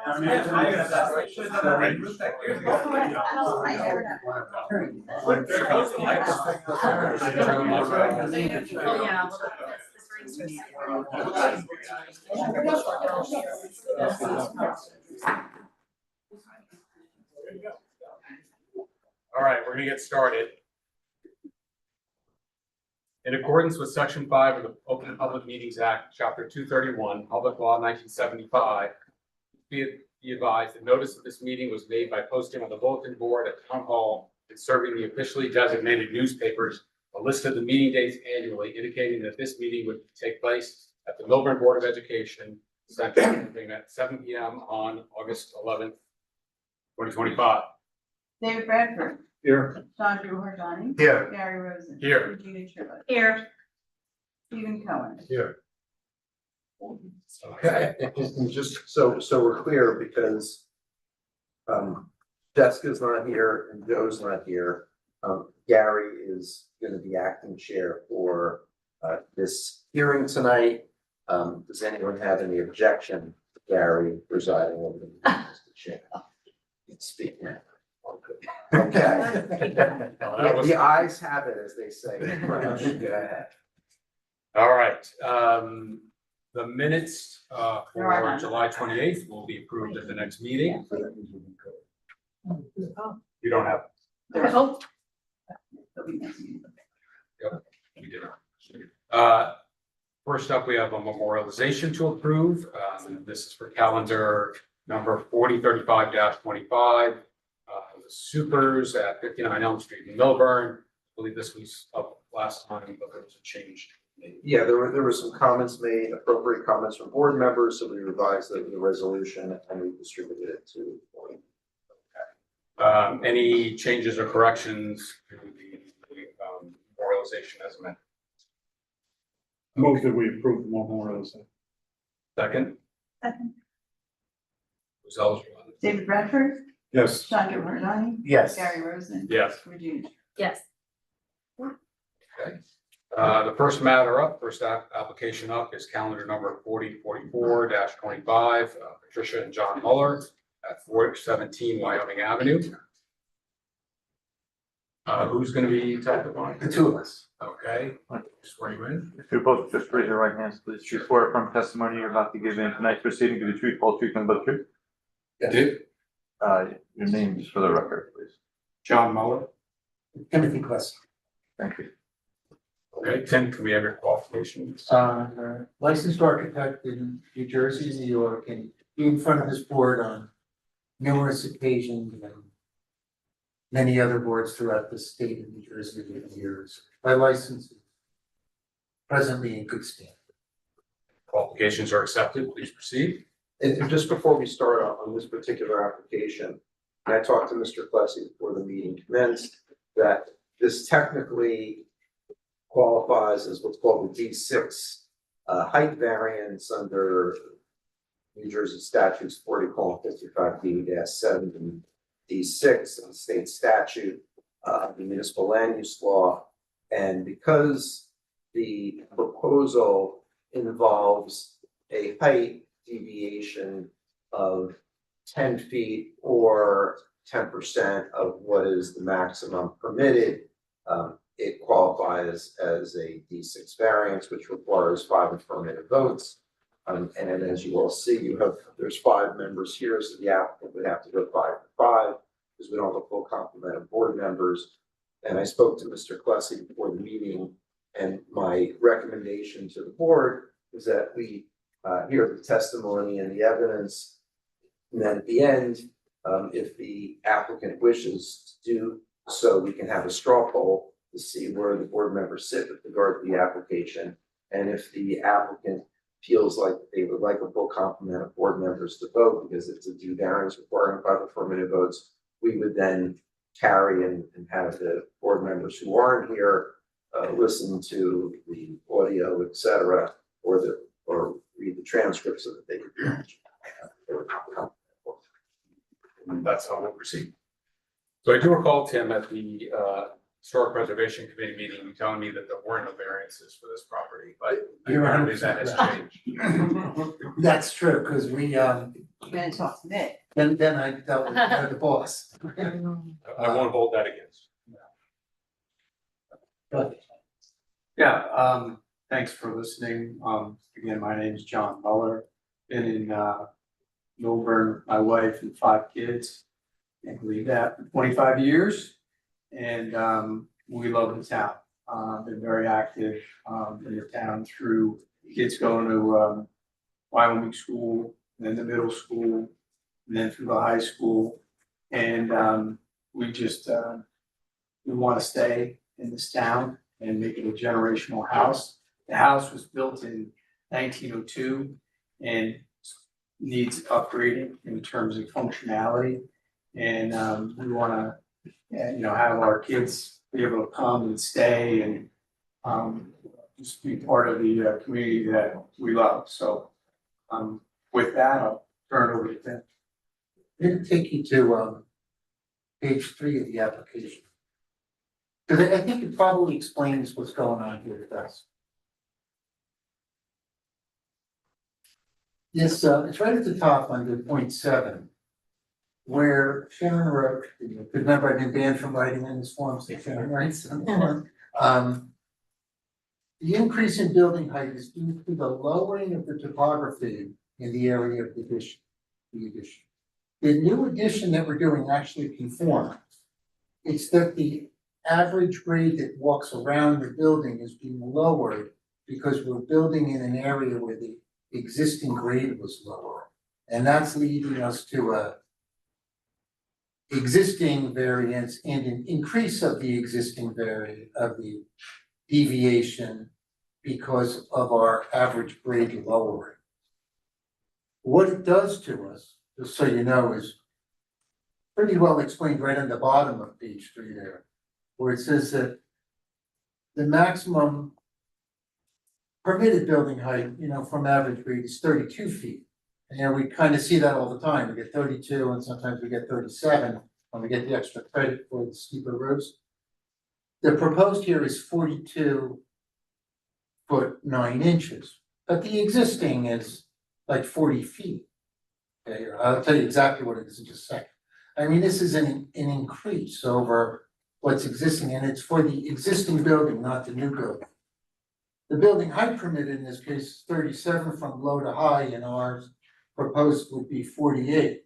All right, we're gonna get started. In accordance with Section 5 of the Open Public Meetings Act, Chapter 231, Public Law 1975, be advised that notice of this meeting was made by posting on the bulletin board at Town Hall and serving the officially designated newspapers a list of the meeting dates annually, indicating that this meeting would take place at the Milburn Board of Education Center at 7 p.m. on August 11th, 2025. David Bradford. Here. John Giovanni. Here. Gary Rosen. Here. Regina Tribble. Here. Stephen Cohen. Here. Okay. And just so we're clear, because Jessica's not here and Joe's not here, Gary is gonna be acting chair for this hearing tonight. Does anyone have any objection to Gary presiding over the meeting as the chair? Speak now. Okay. The ayes have it, as they say. Go ahead. All right, the minutes There for are none. July 28th will be approved at the next meeting. You don't have, There's Oh, there'll be next meeting. we did. First up, we have a memorialization to approve. This is for calendar number 4035-25. The Supers at 59 Elm Street in Milburn. I believe this was up last time, but there was a change. Yeah, there were some comments made, appropriate comments from board members, so we revised the resolution and we distributed it to. Any changes or corrections to the memorialization as amended? Move that we approve the memorialization. Second, Second. who's eligible? David Bradford. Yes. John Giovanni. Yes. Gary Rosen. Yes. Regina. yes. The first matter up, application up is calendar number 4044-25, Patricia and John Muller at 417 Wyoming Avenue. Who's gonna be testifying? The two of us. Okay, swear you in. If you both just raise your right hands, please. You swear from testimony you're about to give in tonight's proceeding to be the truth, whole truth, and but the truth. Did Your names for the record, please. John Muller? Timothy Quest. Thank you. Okay, Tim, can we have your qualifications? Licensed architect in New Jersey, New York, and be in front of this board on numerous occasions and many other boards throughout the state of New Jersey over the years. My license is presently in good standing. Qualifications are accepted, please proceed. And just before we start on this particular application, I talked to Mr. Plessy before the meeting commenced, that this technically qualifies as what's called the D6 height variance under New Jersey statutes 40:55D-7 and D6 and state statute, the municipal land use law. And because the proposal involves a height deviation of 10 feet or 10% of what is the maximum permitted, it qualifies as a D6 variance, which requires 5 affirmative votes. And then as you all see, there's 5 members here, so the applicant would have to go 5-5, because we don't have a full complement of board members. And I spoke to Mr. Plessy before the meeting, and my recommendation to the board is that we hear the testimony and the evidence. And then at the end, if the applicant wishes to do so, we can have a straw poll to see where the board members sit with regard to the application. And if the applicant feels like they would like a full complement of board members to vote because it's a due variance requiring 5 affirmative votes, we would then carry and have the board members who aren't here listen to the audio, et cetera, or read the transcript so that they could. That's how we'll proceed. So I do recall, Tim, at the Historic Preservation Committee meeting, you telling me that there weren't no variances for this property, but You're apparently that has 100% changed. That's true, because we, You're gonna talk to Nick. then I dealt with the boss. I won't hold that against. But Yeah, thanks for listening. Again, my name is John Muller. Been in, Milburn, my wife and 5 kids. Can't believe that, for 25 years. And, we love the town. Been very active, in the town through kids going to, Wyoming school, then the middle school, and then through the high school. And, we just, we want to stay in this town and make it a generational house. The house was built in 1902 and needs upgrading in terms of functionality. And we want to, have our kids be able to come and stay and just be part of the community that we love. So with that, I'll turn it over to Tim. it'll take you to page 3 of the application. Because I think it probably explains what's going on here with us. Yes, it's right at the top under point 7, where Sharon wrote, remember I've been banned from writing in this form, so Sharon writes on the form. The increase in building height is due to the lowering of the topography in the area of the addition. The new addition that we're doing actually conforms. It's that the average grade that walks around the building is being lowered because we're building in an area where the existing grade was lower. And that's leading us to a existing variance and an increase of the existing of the deviation because of our average grade lowering. What it does to us, just so you know, is pretty well explained right on the bottom of page 3 there, where it says that the maximum permitted building height, from average grade is 32 feet. And we kind of see that all the time. We get 32 and sometimes we get 37 when we get the extra credit for the steeper roofs. The proposed here is 42 foot 9 inches, but the existing is like 40 feet. Okay, I'll tell you exactly what it is in just a second. I mean, this is an increase over what's existing, and it's for the existing building, not the new building. The building height permitted in this case is 37 from low to high, and ours proposed would be 48.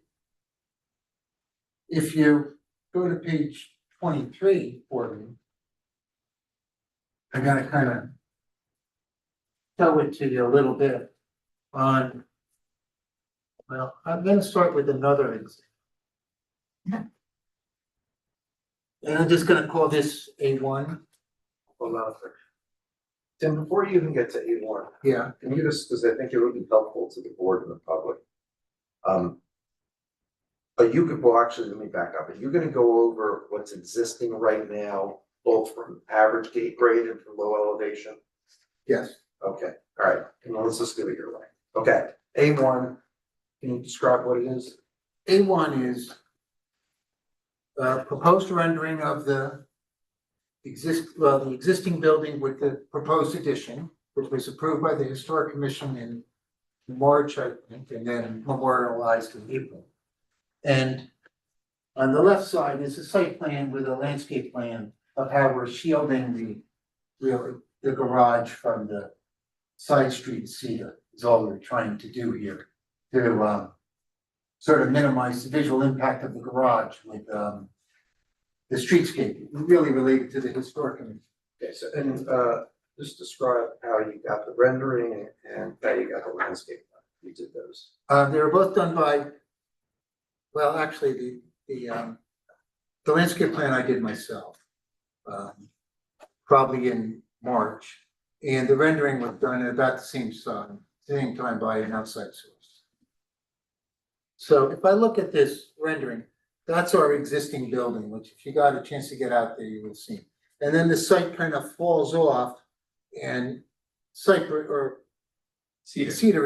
If you go to page 23 for me, I gotta kind of tell it to you a little bit on, well, I'm gonna start with another example. And I'm just gonna call this A1. Hold on a second. Tim, before you even get to A1, Yeah. can you just, because I think it would be helpful to the board and the public. Actually, let me back up. Are you gonna go over what's existing right now, both from average gate grade and from low elevation? Yes. Okay, all right, well, let's just do it your way. Okay, A1, can you describe what it is? A1 is proposed rendering of the existing building with the proposed addition, which was approved by the Historic Commission in March, I think, and then memorialized in April. And on the left side is a site plan with a landscape plan of how we're shielding the garage from the side street cedar, is all we're trying to do here. To sort of minimize the visual impact of the garage with the streetscape, really related to the historic commission. Okay, so, and, just describe how you got the rendering and how you got the landscape. You did those. They were both done by, well, actually, the landscape plan I did myself. Probably in March, and the rendering was done at about the same time by an outside source. So if I look at this rendering, that's our existing building, which if you got a chance to get out there, you would see. And then the site kind of falls off and cedar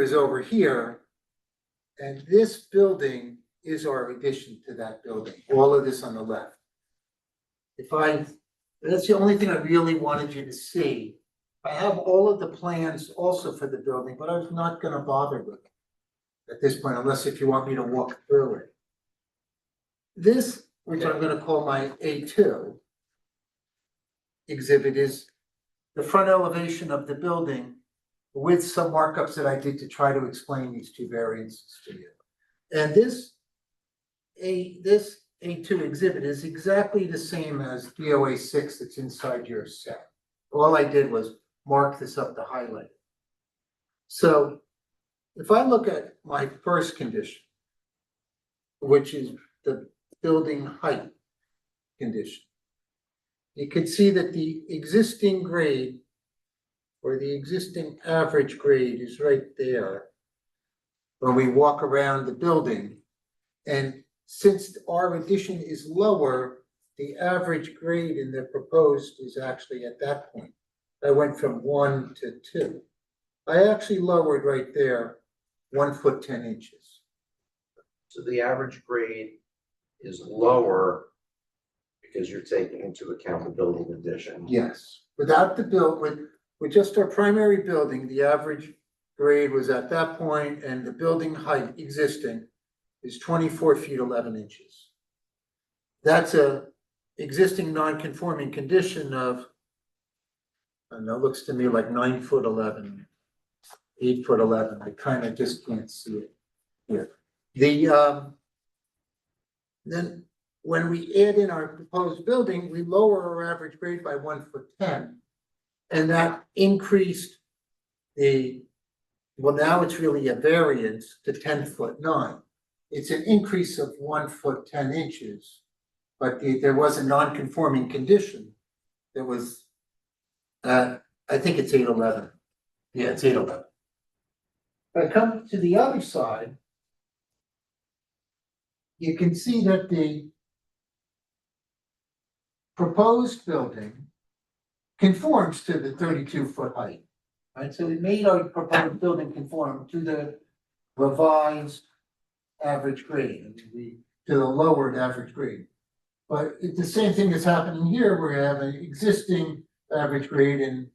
is over here. And this building is our addition to that building, all of this on the left. If I That's the only thing I really wanted you to see. I have all of the plans also for the building, but I was not gonna bother with it at this point, unless if you want me to walk through it. This, which I'm gonna call my A2 exhibit, is the front elevation of the building with some markups that I did to try to explain these two variances to you. And this A2 exhibit is exactly the same as DOA 6 that's inside your set. All I did was mark this up to highlight it. So if I look at my first condition, which is the building height condition, you can see that the existing grade or the existing average grade is right there when we walk around the building. And since our addition is lower, the average grade in the proposed is actually at that point. I went from 1 to 2. I actually lowered right there 1 foot 10 inches. So the average grade is lower because you're taking into account the building addition. Yes, without the with just our primary building, the average grade was at that point, and the building height existing is 24 feet 11 inches. That's a existing non-conforming condition of, and that looks to me like 9 foot 11, 8 foot 11. I kind of just can't see it here. Then when we add in our proposed building, we lower our average grade by 1 foot 10. And that increased well, now it's really a variance to 10 foot 9. It's an increase of 1 foot 10 inches, but there was a non-conforming condition that was, I think it's 811. Yeah, it's 811. If I come to the other side, you can see that the proposed building conforms to the 32-foot height, right? So we made our proposed building conform to the revised average grade, to the lowered average grade. But the same thing is happening here, where we have an existing average grade and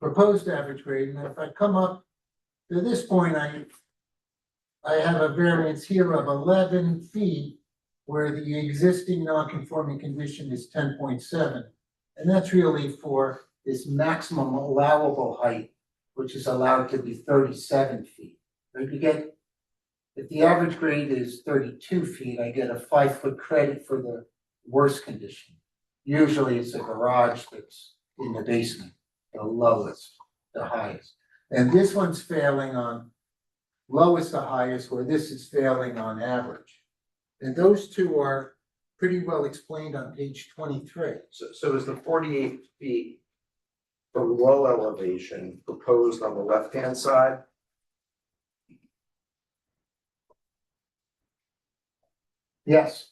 proposed average grade. And if I come up to this point, I have a variance here of 11 feet, where the existing non-conforming condition is 10.7. And that's really for this maximum allowable height, which is allowed to be 37 feet. Right? If the average grade is 32 feet, I get a 5 foot credit for the worst condition. Usually it's a garage that's in the basement, the lowest, the highest. And this one's failing on lowest to highest, where this is failing on average. And those two are pretty well explained on page 23. So is the 48 feet from low elevation proposed on the left-hand side? Yes.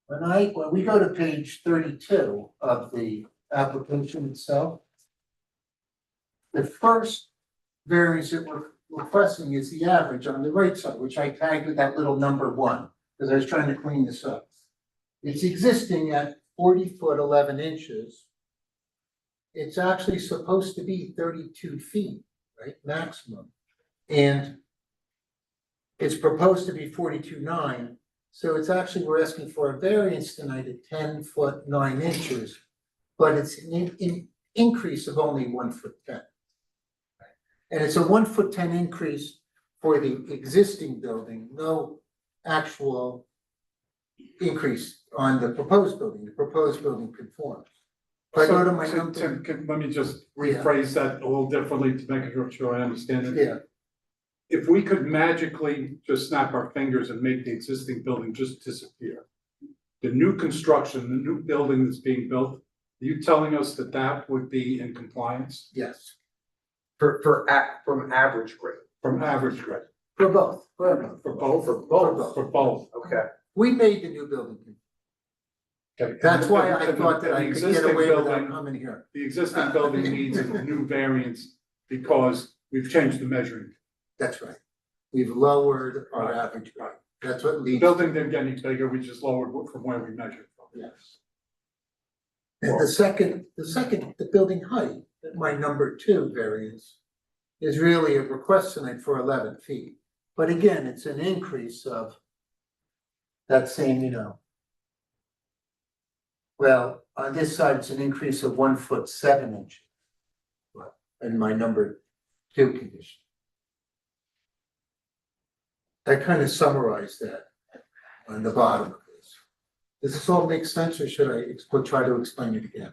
When we go to page 32 of the application itself, the first variance that we're requesting is the average on the right side, which I tagged with that little number 1, because I was trying to clean this up. It's existing at 40 foot 11 inches. It's actually supposed to be 32 feet, right, maximum. And it's proposed to be 42.9. So it's actually, we're asking for a variance tonight at 10 foot 9 inches, but it's an increase of only 1 foot 10. And it's a 1 foot 10 increase for the existing building, no actual increase on the proposed building. The proposed building conforms. If I go to my number. Tim, let me just rephrase that a little differently to make sure I understand it. Yeah, If we could magically just snap our fingers and make the existing building just disappear, the new construction, the new building that's being built, are you telling us that that would be in compliance yes, From average grade? from average grade? for both, For both? For both. For both. Okay. We made the new building. Okay. That's why I And thought that the I could get existing away without building- coming here. The existing building needs a new variance because we've changed the measuring. That's right. We've lowered our Right. average grade. That's what The leads. building didn't get any bigger, we just lowered from where we measured from. Yes. And the building height, my number 2 variance, is really a request tonight for 11 feet. But again, it's an increase of that same, well, on this side, it's an increase of 1 foot 7 inches. In my number 2 condition. I kind of summarized that on the bottom of this. Does this all make sense, or should I try to explain it again?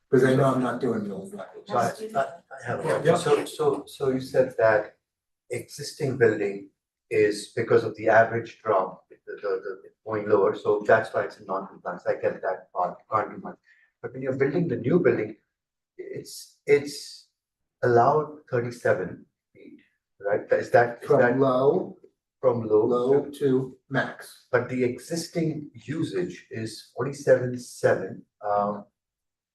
Because I know I'm not doing really well. So I have a question. So you said that existing building is because of the average drop, the going lower, so that's why it's in non-compliance. I get that part, can't do much. But when you're building the new building, it's allowed 37 feet, right? Is that From low from low? to max. But the existing usage is 47.7.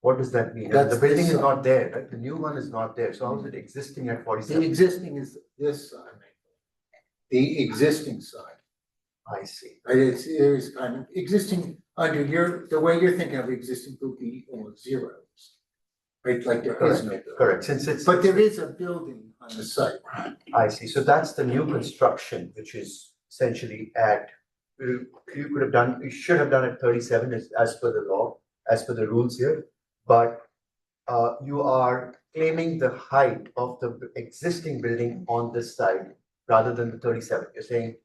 What does that mean? That's The building this is side. not there, right? The new one is not there. So how is it existing at The 47? existing is this side. The existing side. I see. It is kind of existing under the way you're thinking of existing would be all zeros. Right, like there is no building. Correct, since it's. But there is a building on the site. I see. So that's the new construction, which is essentially at, you could have done, you should have done it 37 as per the law, as per the rules here. But you are claiming the height of the existing building on this side rather than the 37. You're saying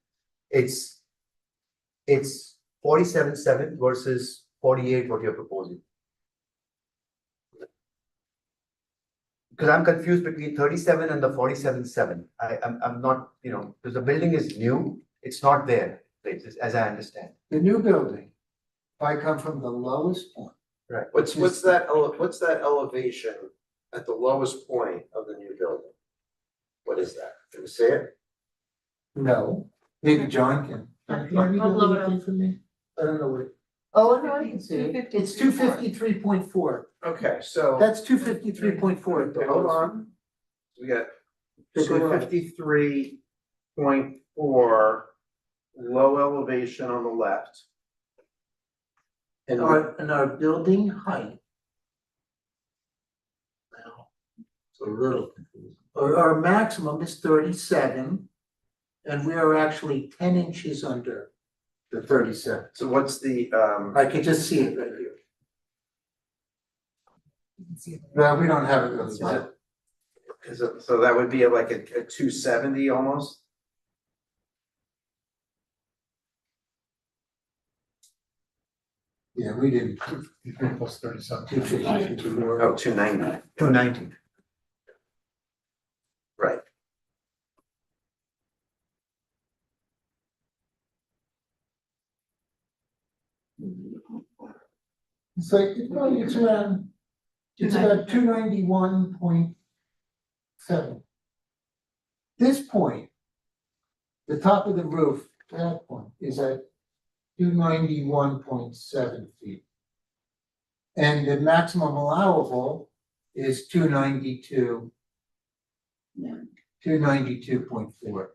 it's 47.7 versus 48 what you're proposing. Because I'm confused between 37 and the 47.7. I'm not, because the building is new, it's not there, as I understand. The new building, if I come from the lowest point. Right. What's that elevation at the lowest point of the new building? What is that? Can you say it? No, maybe John can. Can you read I'll blow it anything for me? I don't know what. Oh, no, I can see it. It's 253.4. Okay, so That's 253.4 at the hold lowest. on. We got Pick a row. 53.4 low elevation on the left. And And our building height. Well, it's a little confusing. Our maximum is 37. And we are actually 10 inches under the 37. so what's the I can just see it right here. No, we don't have it really bad. so that would be like a 270 almost? Yeah, we didn't. Plus 37. 250. Oh, 290. 290. Right. It's like, it's around, it's about 291.7. This point, the top of the roof, that point is at 291.7 feet. And the maximum allowable is 292. Yeah. 292.4.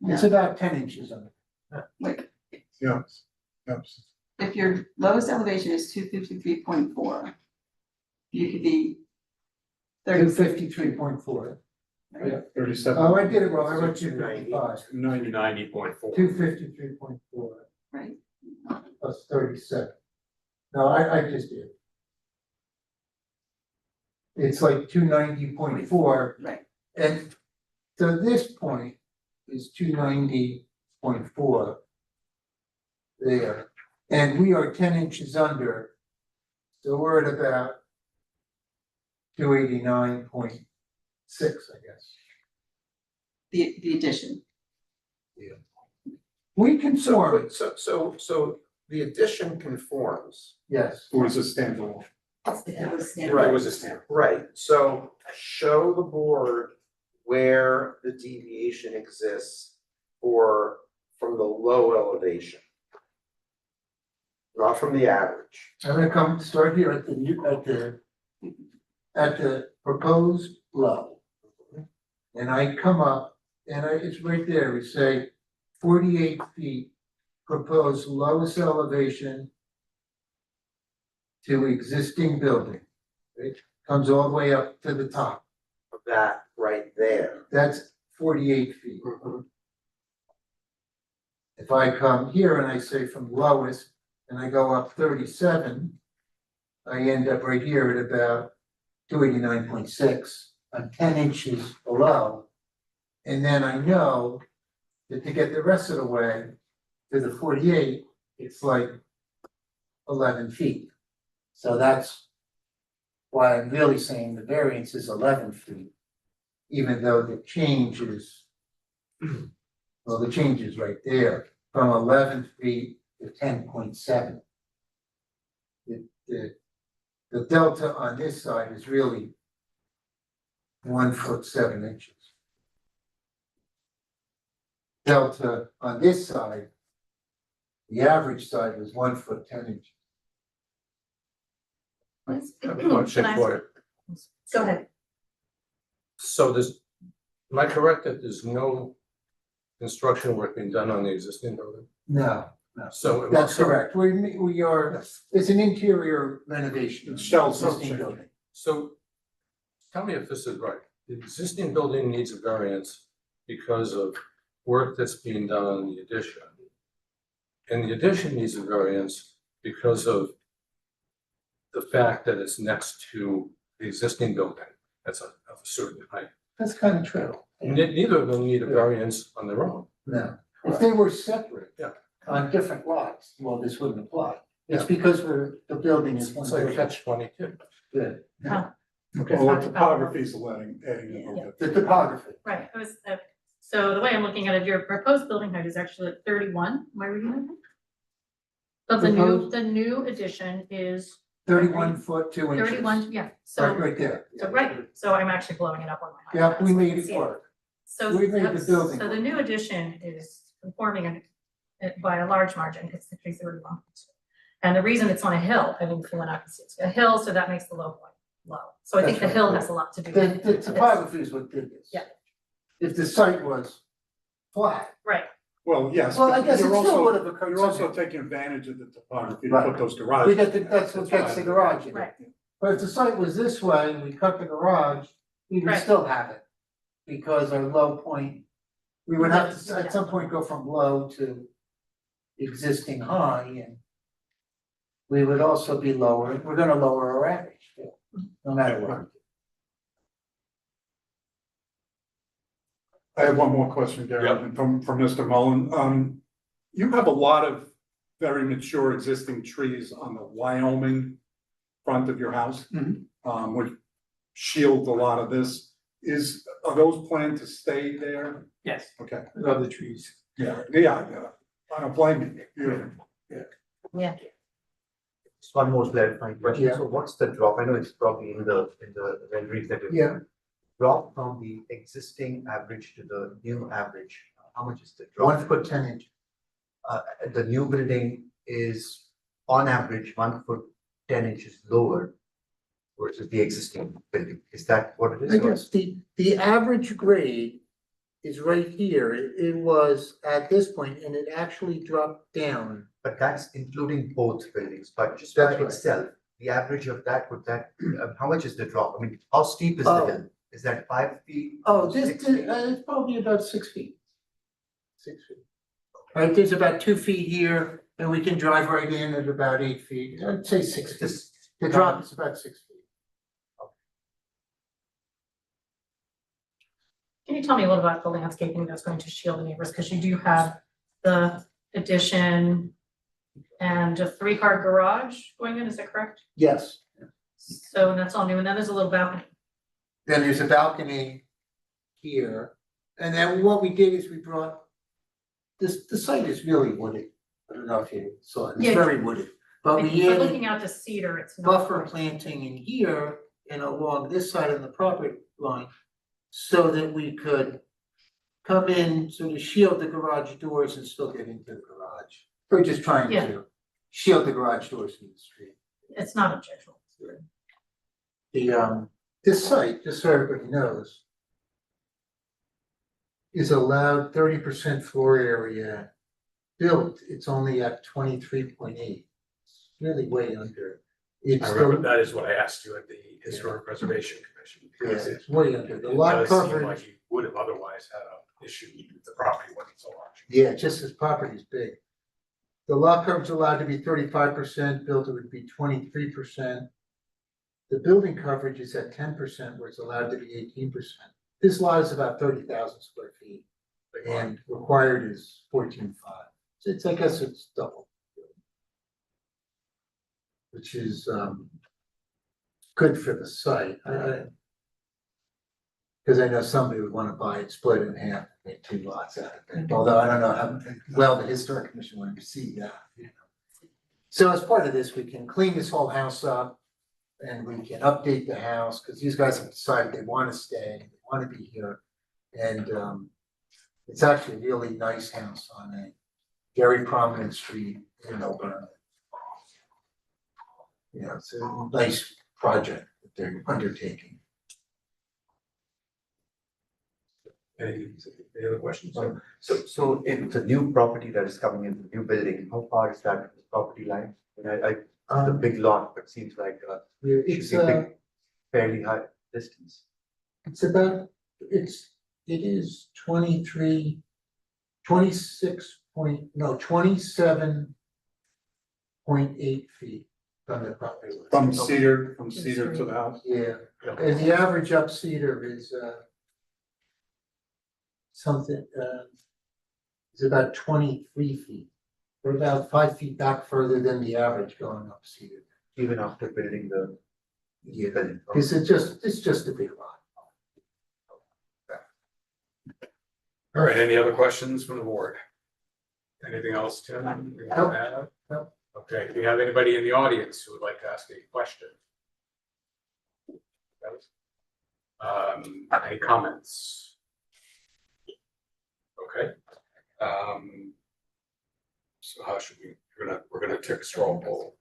It's about 10 inches under. Like, Yes, yes. if your lowest elevation is 253.4, you could be 253.4. Yeah, 37. Oh, I did it wrong, I wrote 255. 90.4. 253.4 right? plus 37. No, I just did. It's like 290.4, Right. and so this point is 290.4 there, and we are 10 inches under, so we're at about 289.6, I guess. The addition. We conform, So the addition conforms. yes. Or is it standalone? It was It Right. was a stamp. Right, so show the board where the deviation exists from the low elevation. Not from the average. I'm gonna start here at the proposed low. And I come up, and it's right there, we say 48 feet, proposed lowest elevation to existing building. It comes all the way up to the top. Of that right there. That's 48 feet. If I come here and I say from lowest and I go up 37, I end up right here at about 289.6. I'm 10 inches below. And then I know that to get the rest of the way to the 48, it's like 11 feet. So that's why I'm really saying the variance is 11 feet, even though the change is, well, the change is right there, from 11 feet to 10.7. The delta on this side is really 1 foot 7 inches. Delta on this side, the average side was 1 foot 10 inches. Question for it. Go ahead. So there's, am I correct that there's no construction work being done on the existing building? No, So. that's correct. We are, it's an interior renovation. It's shell Existing section. building. So tell me if this is right. The existing building needs a variance because of work that's being done on the addition. And the addition needs a variance because of the fact that it's next to the existing building that's of a certain height. That's kind of true. Neither of them need a variance on their own. No, if they were separate. Yeah. On different lots, well, this wouldn't apply. It's because the building is one It's like building. catch-22. Good. Oh. Okay, Well, the topography is adding a little bit. the topography. Right, it was, so the way I'm looking at it, your proposed building height is actually at 31, am I reading that? right? But the new addition is 31 foot 2 inches. 31, yeah, Right, so, right there. so right, so I'm actually blowing it up on my. Yeah, we iPad, so I made can it see work. So We made the that's- building So the work. new addition is conforming by a large margin, it's 331. And the reason it's on a hill, I think if you went out and see, it's a hill, so that makes the low point low. So I think the That's hill right. has a lot to do The, with the it. topography is what did this. Yeah. If the site was flat, Right, Well, yes, well, I but guess it you're still would also, have occurred. you're also somehow. taking advantage of the topography to Right. put those We garages. got the, that's what gets the garage in. right, But if the site was this way and we cut the garage, we would Right. still have it. Because our low point, we would have to at some point go from low to existing high and we would also be lower, we're gonna lower our average too, no matter what. I have one more question, Gary, from Mr. Mullen. You have a lot of very mature existing trees on the Wyoming front of your house. Mhm. Which shield a lot of this. Are those planned to stay there? Yes, Okay, love the trees. yeah, I don't blame you. yeah. Just one more clarifying question. Yeah. So what's the drop? I know it's probably in the renderings that you. Yeah. Drop from the existing average to the new average. How much is the drop? 1 foot 10 inches. The new building is on average 1 foot 10 inches lower versus the existing building. Is that what it is? I or- guess the average grade is right here. It was at this point and it actually dropped down. But that's including both buildings, but just That's by right. itself, the average of that, how much is the drop? I mean, how steep is the Oh. hill? Is that 5 feet? Oh, 6 feet? it's probably about 6 feet. 6 feet. Right, there's about 2 feet here, and we can drive right in at about 8 feet, I'd say 6 feet. Just- The drop is about 6 feet. Can you tell me a little about the landscaping that's going to shield the neighbors, because you do have the addition and a 3-car garage going in, is that correct? Yes, So that's all new, and then there's a little balcony. then there's a balcony here, and then what we did is we brought, the site is really wooded. I don't know if you saw it, Yeah. it's very wooded, but we But added looking out to Cedar, it's not. buffer planting in here and along this side of the property line. So that we could come in, sort of shield the garage doors and still get into the garage. We're just trying Yeah. to shield the garage doors from the street. It's not objectionable. This site, just so everybody knows, is allowed 30% floor area built, it's only at 23.8. It's really way under It's I remember the, that is what I asked you at the Historic Preservation Commission. yeah, Because it's way under, the it lot does seem like coverage, you would have otherwise had an issue if the property wasn't so large. yeah, just as property is big. The lot coverage allowed to be 35%, built it would be 23%. The building coverage is at 10%, where it's allowed to be 18%. This lot is about 30,000 square feet, and required is 14.5. So it's, I guess it's double. Which is, good for the site. Cause I know somebody would wanna buy it, split it in half, make 2 lots out of it, although I don't know how well the historic commission would receive that, you know. So as part of this, we can clean this whole house up and we can update the house, cause these guys have decided they wanna stay, they wanna be here. And, it's actually a really nice house on a very prominent street in Oakland. You know, it's a nice project that they're undertaking. Any other questions? So if the new property that is coming in, the new building, how far is that from the property line? And it's a big lot, but seems like It's, should be a big, fairly high distance. it's about, it is 27.8 feet from the property line. From cedar to the house. Yeah, and the average up cedar is, something, is about 23 feet. We're about 5 feet back further than the average going up cedar. Even after building the building. Cause it's just a big lot. All right, any other questions from the board? Anything else, Tim? Nope. Nope. Okay, do you have anybody in the audience who would like to ask a question? Any comments? Okay. So how should we, we're gonna take a straw poll.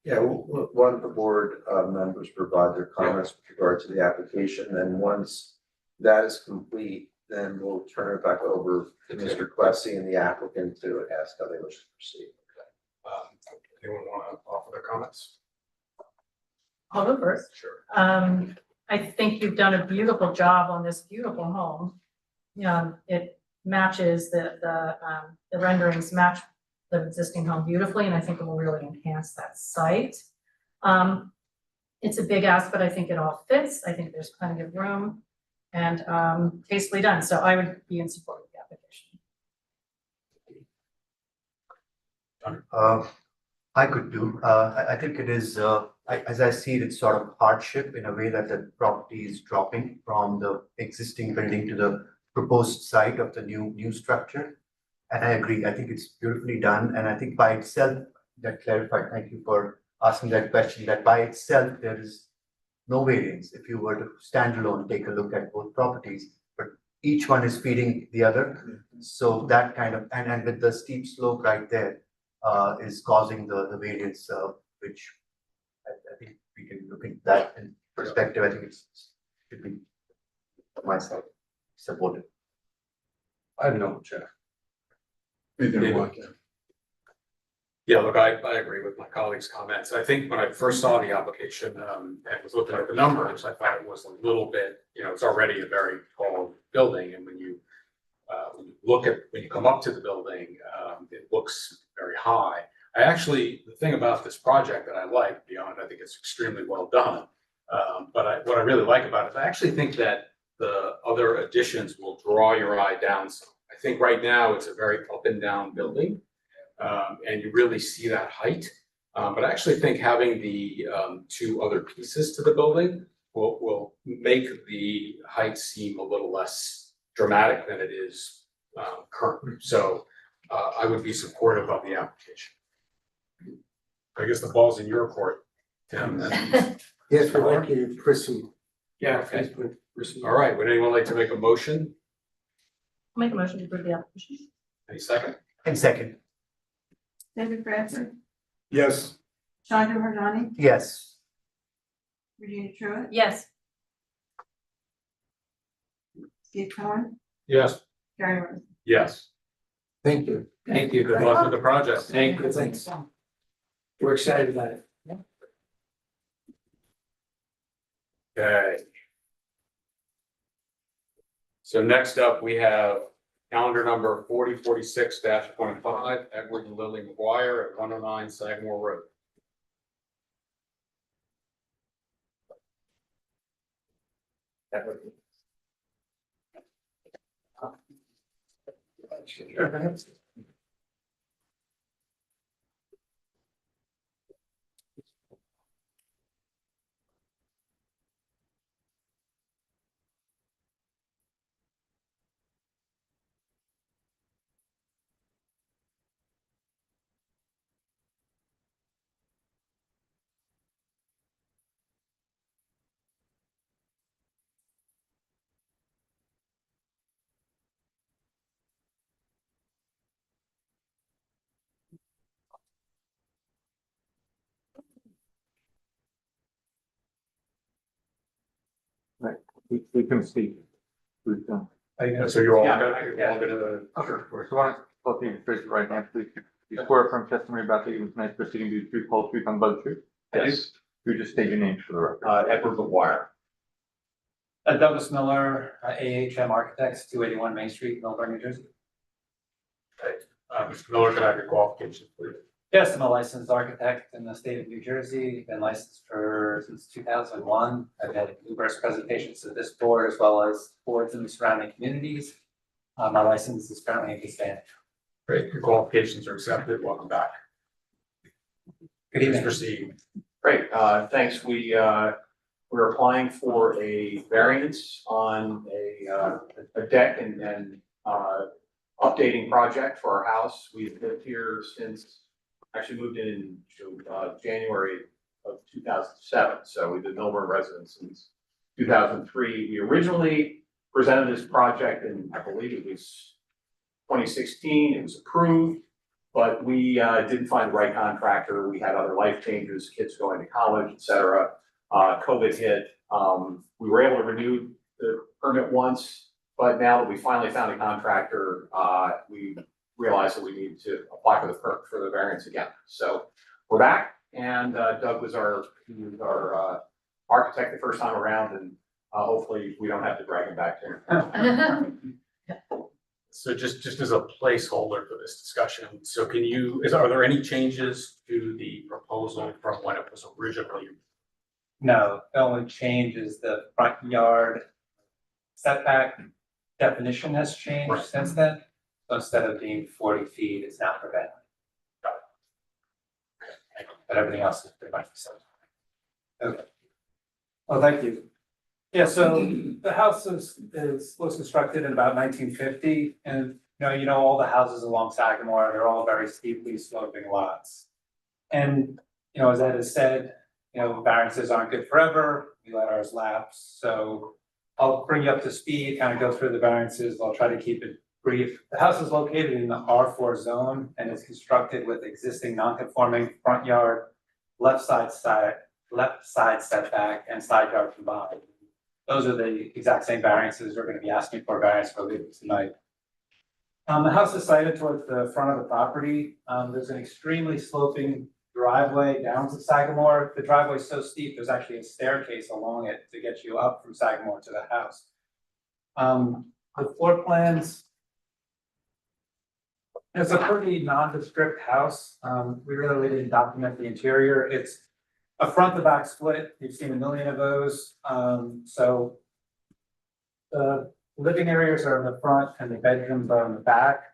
Yeah, one of the board members provide their comments with regard to the application, and once that is complete, then we'll turn it back over to Mr. Quessy and the applicant to ask how they wish to proceed. Anyone want to offer their comments? I'll go first. Sure. I think you've done a beautiful job on this beautiful home. It matches the renderings match the existing home beautifully, and I think it will really enhance that site. It's a big ask, but I think it all fits. I think there's plenty of room and tastefully done. So I would be in support of the application. I could do, I think it is, as I see it, it's sort of hardship in a way that the property is dropping from the existing building to the proposed site of the new structure. And I agree, I think it's beautifully done, and I think by itself, that clarified, thank you for asking that question, that by itself, there is no variance if you were to stand alone, take a look at both properties, but each one is feeding the other. So that kind of, and with the steep slope right there, is causing the variance, which I think we can look at that in perspective. I think should be my side supported. I have no objection. Either one. Yeah, look, I agree with my colleague's comments. I think when I first saw the application, and was looking at the numbers, I thought it was a little bit, it's already a very tall building, and when you when you come up to the building, it looks very high. The thing about this project that I like, beyond, I think it's extremely well done. But what I really like about it, I actually think that the other additions will draw your eye down some. I think right now it's a very up and down building, and you really see that height. But I actually think having the 2 other pieces to the building will make the height seem a little less dramatic than it is currently. So I would be supportive of the application. I guess the ball's in your court, Tim. Yes, we'd like you to proceed. Yeah, Okay. okay. All right, would anyone like to make a motion? I'll make a motion to approve the application. Any second? And second, David Bradford, Yes, Chandra Harjani, yes, Regina Truitt, Yes. Steve Cohen, Yes. Gary Rosen. Yes. Thank you. Thank you. Good luck with the project. Thank you. Thanks. We're excited about it. Okay. So next up, we have calendar number 4046-25, Edward and Lily McGuire at 109 Sagamore Road. Edward. We can speak. We've done. So you're all Yeah. gonna, you're all gonna. Sure. So why don't you raise your right hand, please? You swear from testimony about the given tonight's proceeding to be true, whole truth, and but the truth? Yes. You just state your names for the record. Edward McGuire. Douglas Miller, AHM Architects, 281 Main Street, Millburn, New Jersey. Mr. Miller, can I have your qualifications, please? Yes, I'm a licensed architect in the state of New Jersey, been licensed since 2001. I've had numerous presentations to this board as well as boards in the surrounding communities. My license is currently in good standing. Great, your qualifications are accepted. Welcome back. Good Please evening. proceed. Great, thanks. We're applying for a variance on a deck and updating project for our house. We've lived here since, actually moved in January of 2007. So we've been Millburn residents since 2003. We originally presented this project in, I believe it was 2016. It was approved, but we didn't find the right contractor. We had other life changes, kids going to college, et cetera. COVID hit. We were able to renew the permit once, but now that we finally found a contractor, we realized that we need to apply for the variance again. So we're back, and Doug was our architect the first time around, and hopefully we don't have to drag him back to him. So just as a placeholder for this discussion, so are there any changes to the proposal from when it was originally? No, the only change is the front yard setback definition has changed Right. since then. So instead of being 40 feet, it's now prevented. But everything else is pretty much the same. Okay. Well, thank you. Yeah, so the house was constructed in about 1950, and all the houses along Sagamore, they're all very steeply sloping lots. And as Ed has said, variances aren't good forever. We let ours lapse. So I'll bring you up to speed, kind of go through the variances. I'll try to keep it brief. The house is located in the R4 zone and is constructed with existing non-conforming front yard, left side setback, and side yard combined. Those are the exact same variances we're going to be asking for variance for tonight. The house is sited towards the front of the property. There's an extremely sloping driveway down to Sagamore. The driveway is so steep, there's actually a staircase along it to get you up from Sagamore to the house. The floor plans, it's a pretty nondescript house. We really didn't document the interior. It's a front to back split. You've seen a million of those. So the living areas are in the front and the bedrooms are in the back.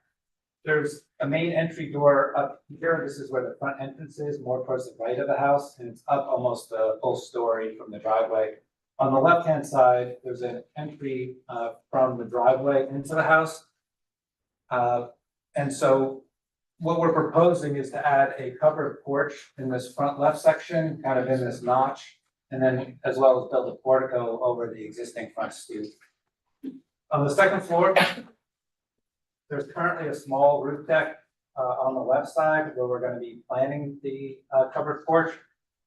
There's a main entry door up here. This is where the front entrance is, more towards the right of the house, and it's up almost a full story from the driveway. On the left-hand side, there's an entry from the driveway into the house. And so what we're proposing is to add a covered porch in this front left section, kind of in this notch, and then as well as build a portico over the existing front stoop. On the second floor, there's currently a small roof deck on the left side where we're going to be planting the covered porch.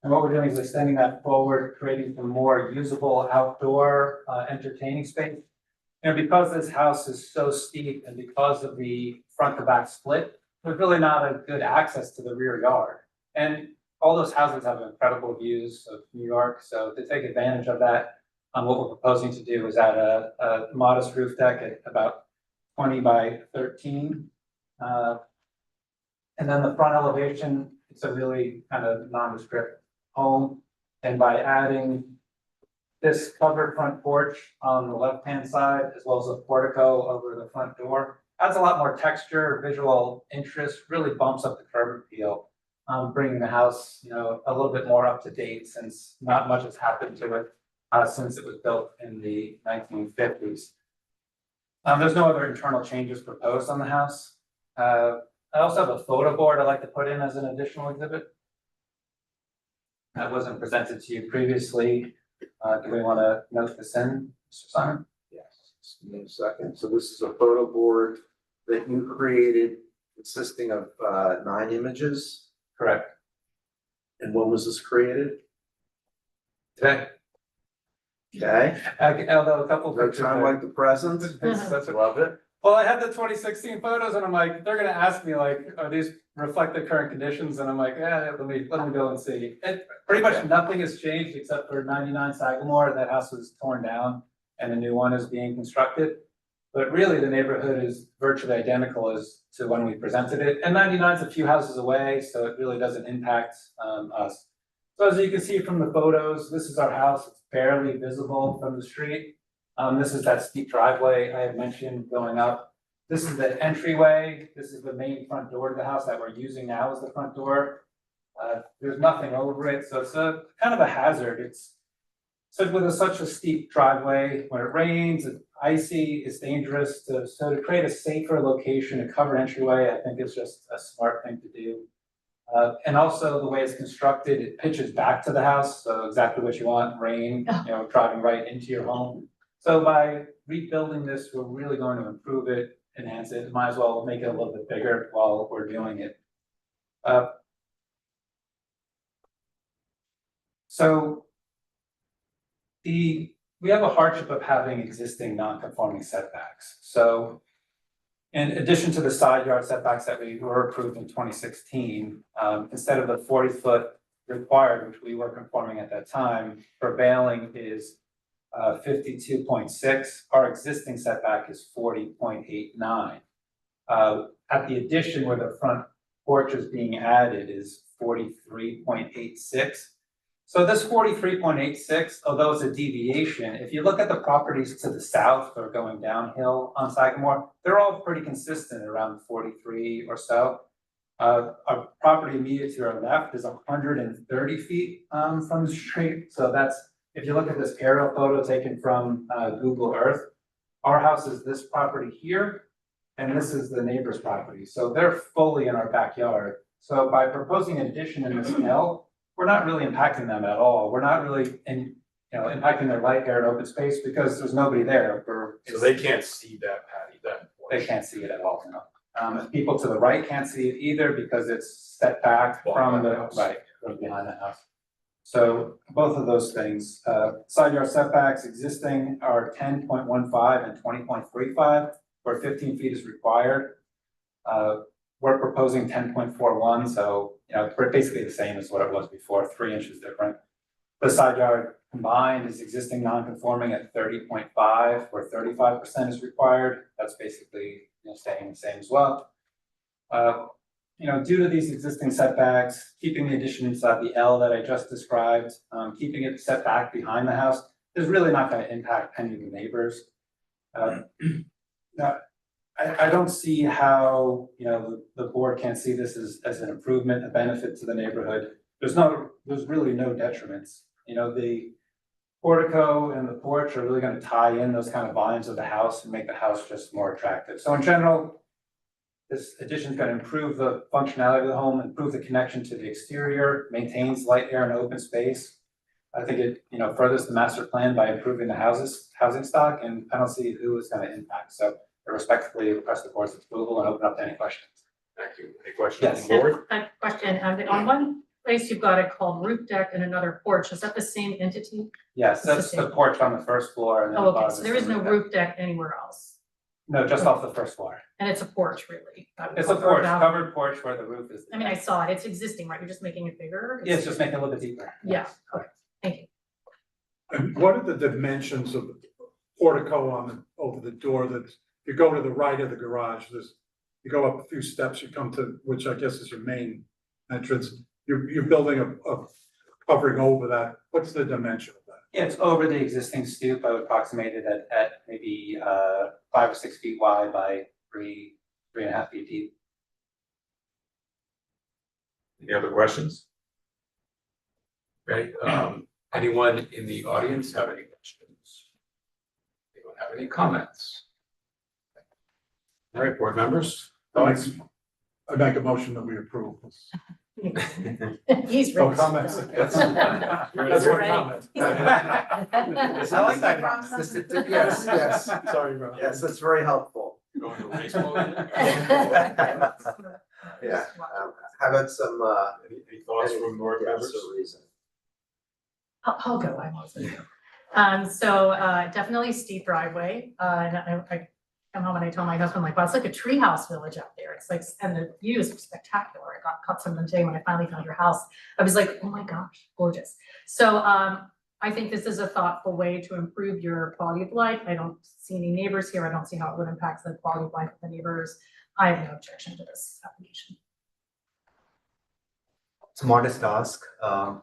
And what we're doing is extending that forward, creating some more usable outdoor entertaining space. Because this house is so steep and because of the front to back split, there's really not a good access to the rear yard. And all those houses have incredible views of New York. So to take advantage of that, What we're proposing to do is add a modest roof deck at about 20 by 13. And then the front elevation, it's a really kind of nondescript home. And by adding this covered front porch on the left-hand side, as well as a portico over the front door, adds a lot more texture, visual interest, really bumps up the curb appeal. Bringing the house, you know, a little bit more up to date, since not much has happened to it since it was built in the 1950s. There's no other internal changes proposed on the house. I also have a photo board I'd like to put in as an additional exhibit. That wasn't presented to you previously. Do we want to note this in, Mr. Simon? Yes, just give me a second. So this is a photo board that you created consisting of 9 images. Correct. And when was this created? Today. Okay, Although a couple no pictures time there. like the present. That's Love it. Well, I had the 2016 photos and I'm like, they're gonna ask me like, are these reflect the current conditions? And I'm like, let me go and see. It, pretty much nothing has changed except for 99 Sagamore. That house was torn down and a new one is being constructed. But really the neighborhood is virtually identical as to when we presented it. And 99 is a few houses away, so it really doesn't impact us. So as you can see from the photos, this is our house. It's barely visible from the street. This is that steep driveway I had mentioned going up. This is the entryway. This is the main front door to the house that we're using now as the front door. There's nothing over it, so it's a kind of a hazard. It's so with such a steep driveway, when it rains, it's icy, it's dangerous. So to create a safer location, a covered entryway, I think is just a smart thing to do. And also the way it's constructed, it pitches back to the house, so exactly what you want, rain, you know, driving right into your home. So by rebuilding this, we're really going to improve it, enhance it, might as well make it a little bit bigger while we're doing it. So we have a hardship of having existing non-conforming setbacks. So in addition to the side yard setbacks that we were approved in 2016, instead of the 40-foot required, which we were conforming at that time, prevailing is 52.6. Our existing setback is 40.89. At the addition where the front porch is being added is 43.86. So this 43.86, although it's a deviation, if you look at the properties to the south or going downhill on Sagamore, they're all pretty consistent around 43 or so. Our property immediately to our left is 130 feet from the street. So that's, if you look at this aerial photo taken from Google Earth, our house is this property here, and this is the neighbor's property. So they're fully in our backyard. So by proposing an addition in this L, we're not really impacting them at all. We're not really impacting their light, air, and open space because there's nobody there. So they can't see that patio, that porch. They can't see it at all, no. People to the right can't see it either because it's set back from the, right, from behind the house. So both of those things, side yard setbacks existing are 10.15 and 20.35, where 15 feet is required. We're proposing 10.41, so we're basically the same as what it was before, 3 inches different. The side yard combined is existing non-conforming at 30.5, where 35% is required. That's basically staying the same as well. Due to these existing setbacks, keeping the addition inside the L that I just described, keeping it set back behind the house is really not going to impact any of the neighbors. I don't see how, the board can't see this as an improvement, a benefit to the neighborhood. There's really no detriments. The portico and the porch are really going to tie in those kind of volumes of the house and make the house just more attractive. So in general, this addition is going to improve the functionality of the home, improve the connection to the exterior, maintains light, air, and open space. I think it, furthers the master plan by improving the housing stock, and I don't see who it's going to impact. So I respectfully request the board's approval and open up to any questions. Thank you. Any questions Yes. on the board? I have a question, on one place you've got it called roof deck and another porch, is that the same entity? Yes, It's the that's the same. porch on the first floor and then. Oh, the okay, bottom so there is no the roof deck anywhere else, No, just off the first floor. and it's a porch, really? It's a porch, covered porch where the roof is. I mean, I saw it, it's existing, right, you're just making it bigger? Yeah, it's just making it a little bit deeper. Yeah, okay, thank you. And what are the dimensions of the portico over the door that, you go to the right of the garage, you go up a few steps, you come to, which I guess is your main entrance, you're building a covering over that, what's the dimension of that? Yeah, it's over the existing stoop. I would approximate it at maybe 5 or 6 feet wide by 3.5 feet deep. Any other questions? Okay, anyone in the audience have any questions? Anyone have any comments? All right, board members? Thoughts? I make a motion that we approve this. He's No ready. comments. That's one comment. I like that process. Yes, yes. Sorry, bro. Yes, that's very helpful. Going to baseball? Yeah, how about some, Any thoughts from board members? reason? I'll go, I wasn't. Definitely steep driveway, and I come home and I told my husband, like, wow, it's like a treehouse village out there. It's like, and the views are spectacular. I got cut some of the day when I finally found your house. I was like, oh my gosh, gorgeous. So I think this is a thoughtful way to improve your quality of life. I don't see any neighbors here. I don't see how it would impact the quality of life of the neighbors. I have no objection to this application. It's a modest ask, and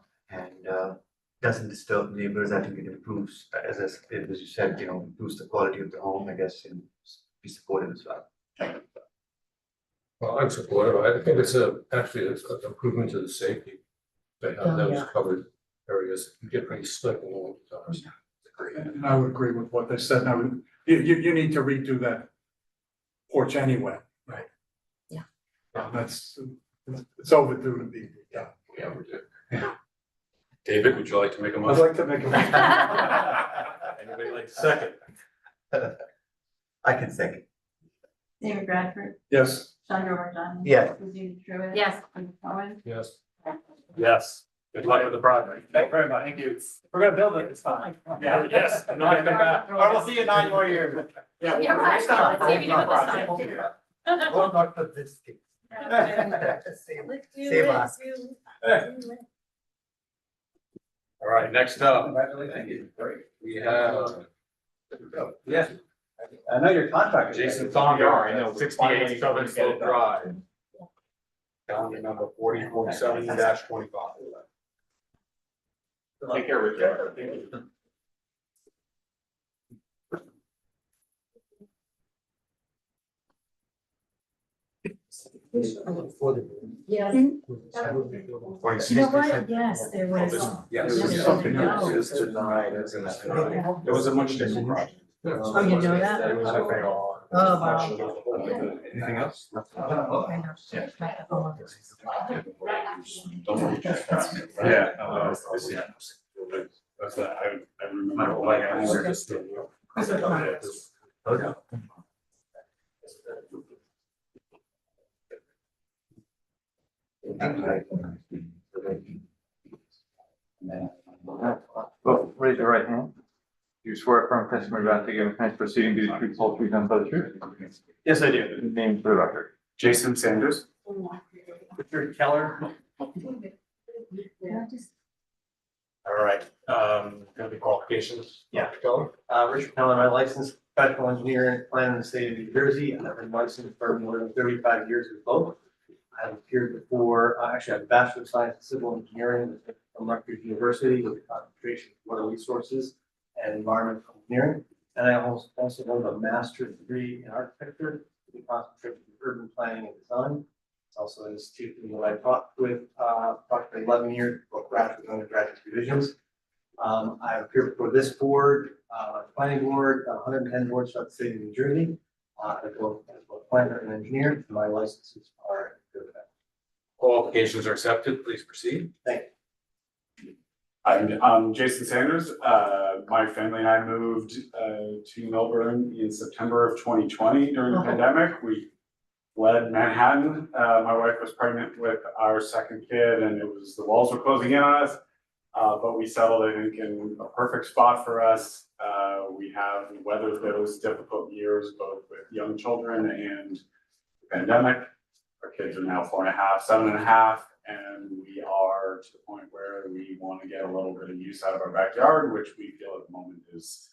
doesn't disturb neighbors. I think it improves, as you said, improves the quality of the home, I guess, and be supportive as well. Well, I'm supportive. I think it's actually an improvement to the safety. They have those covered areas. You get pretty slick in the winter times. And I would agree with what they said. Now, you need to redo that porch anyway. Right. Yeah. It's overdue to be done. Yeah, we do. David, would you like to make a I'd motion? like to make a motion. Anybody like to second? I can second. David Bradford, Yes. Chandra Rajan. Yes. Suzie Truitt. Yes. Andrew Cohen. Yes. Yes. Good luck with the project. Thank you very much. Thank you. We're gonna build it this time. Yeah, yes. I'm not coming back. Or we'll see you in 9 more years. Yeah, right. Let's see if you do it this time too. Well, not for this case. Let's do Same it. ask. All right, next up, Thank you. we have Yeah. I know your contract. Jason Thongar, I know, 68 Southern Slope Drive. Calendar number 4047-25. Take care, Richard. Thank you. Yes. You know what? Yes, there was. Yes. There was something else. It was denied, isn't it? It was a much different project. Oh, you know that? Oh, wow. Anything else? Yeah. That's that. I remember. Like, I was just. Well, raise your right hand. Do you swear affirm testimony about to give a next proceeding to the truth, whole truth, and but the truth? Yes, I do. Name for the record. Jason Sanders. Richard Keller. All right, gonna be qualifications. Yeah. Go. Richard Keller, I'm a licensed professional engineer and planner in the state of New Jersey. I've been licensed for more than 35 years with both. I've appeared before, actually, I have a Bachelor of Science in Civil Engineering from Rutgers University with a concentration in water resources and environmental engineering. And I also hold a master's degree in architecture with a concentration in urban planning and design. It's also an institute that I taught with approximately 11 years, both graduate and undergraduate divisions. I appeared before this board, planning board, 110 boards throughout the state of New Jersey. As both planner and engineer, and my licenses are good at that. Qualifications are accepted, please proceed. Thank you. I'm Jason Sanders. My family and I moved to Melbourne in September of 2020 during the pandemic. We fled Manhattan. My wife was pregnant with our second kid, and the walls were closing in on us. But we settled, I think, in a perfect spot for us. We have weathered those difficult years, both with young children and the pandemic. Our kids are now 4.5, 7.5, And we are to the point where we want to get a little bit of use out of our backyard, which we feel at the moment is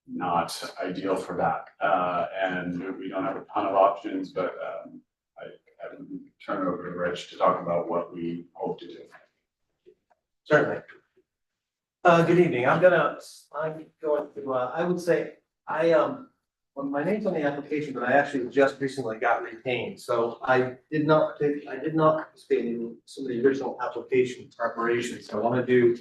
not ideal for that. And we don't have a ton of options, but I would turn it over to Rich to talk about what we hope to do. Certainly. Good evening. I'm going to, I would say, well, my name's on the application, but I actually just recently got retained, so I did not participate in some of the original application preparation, so I want to do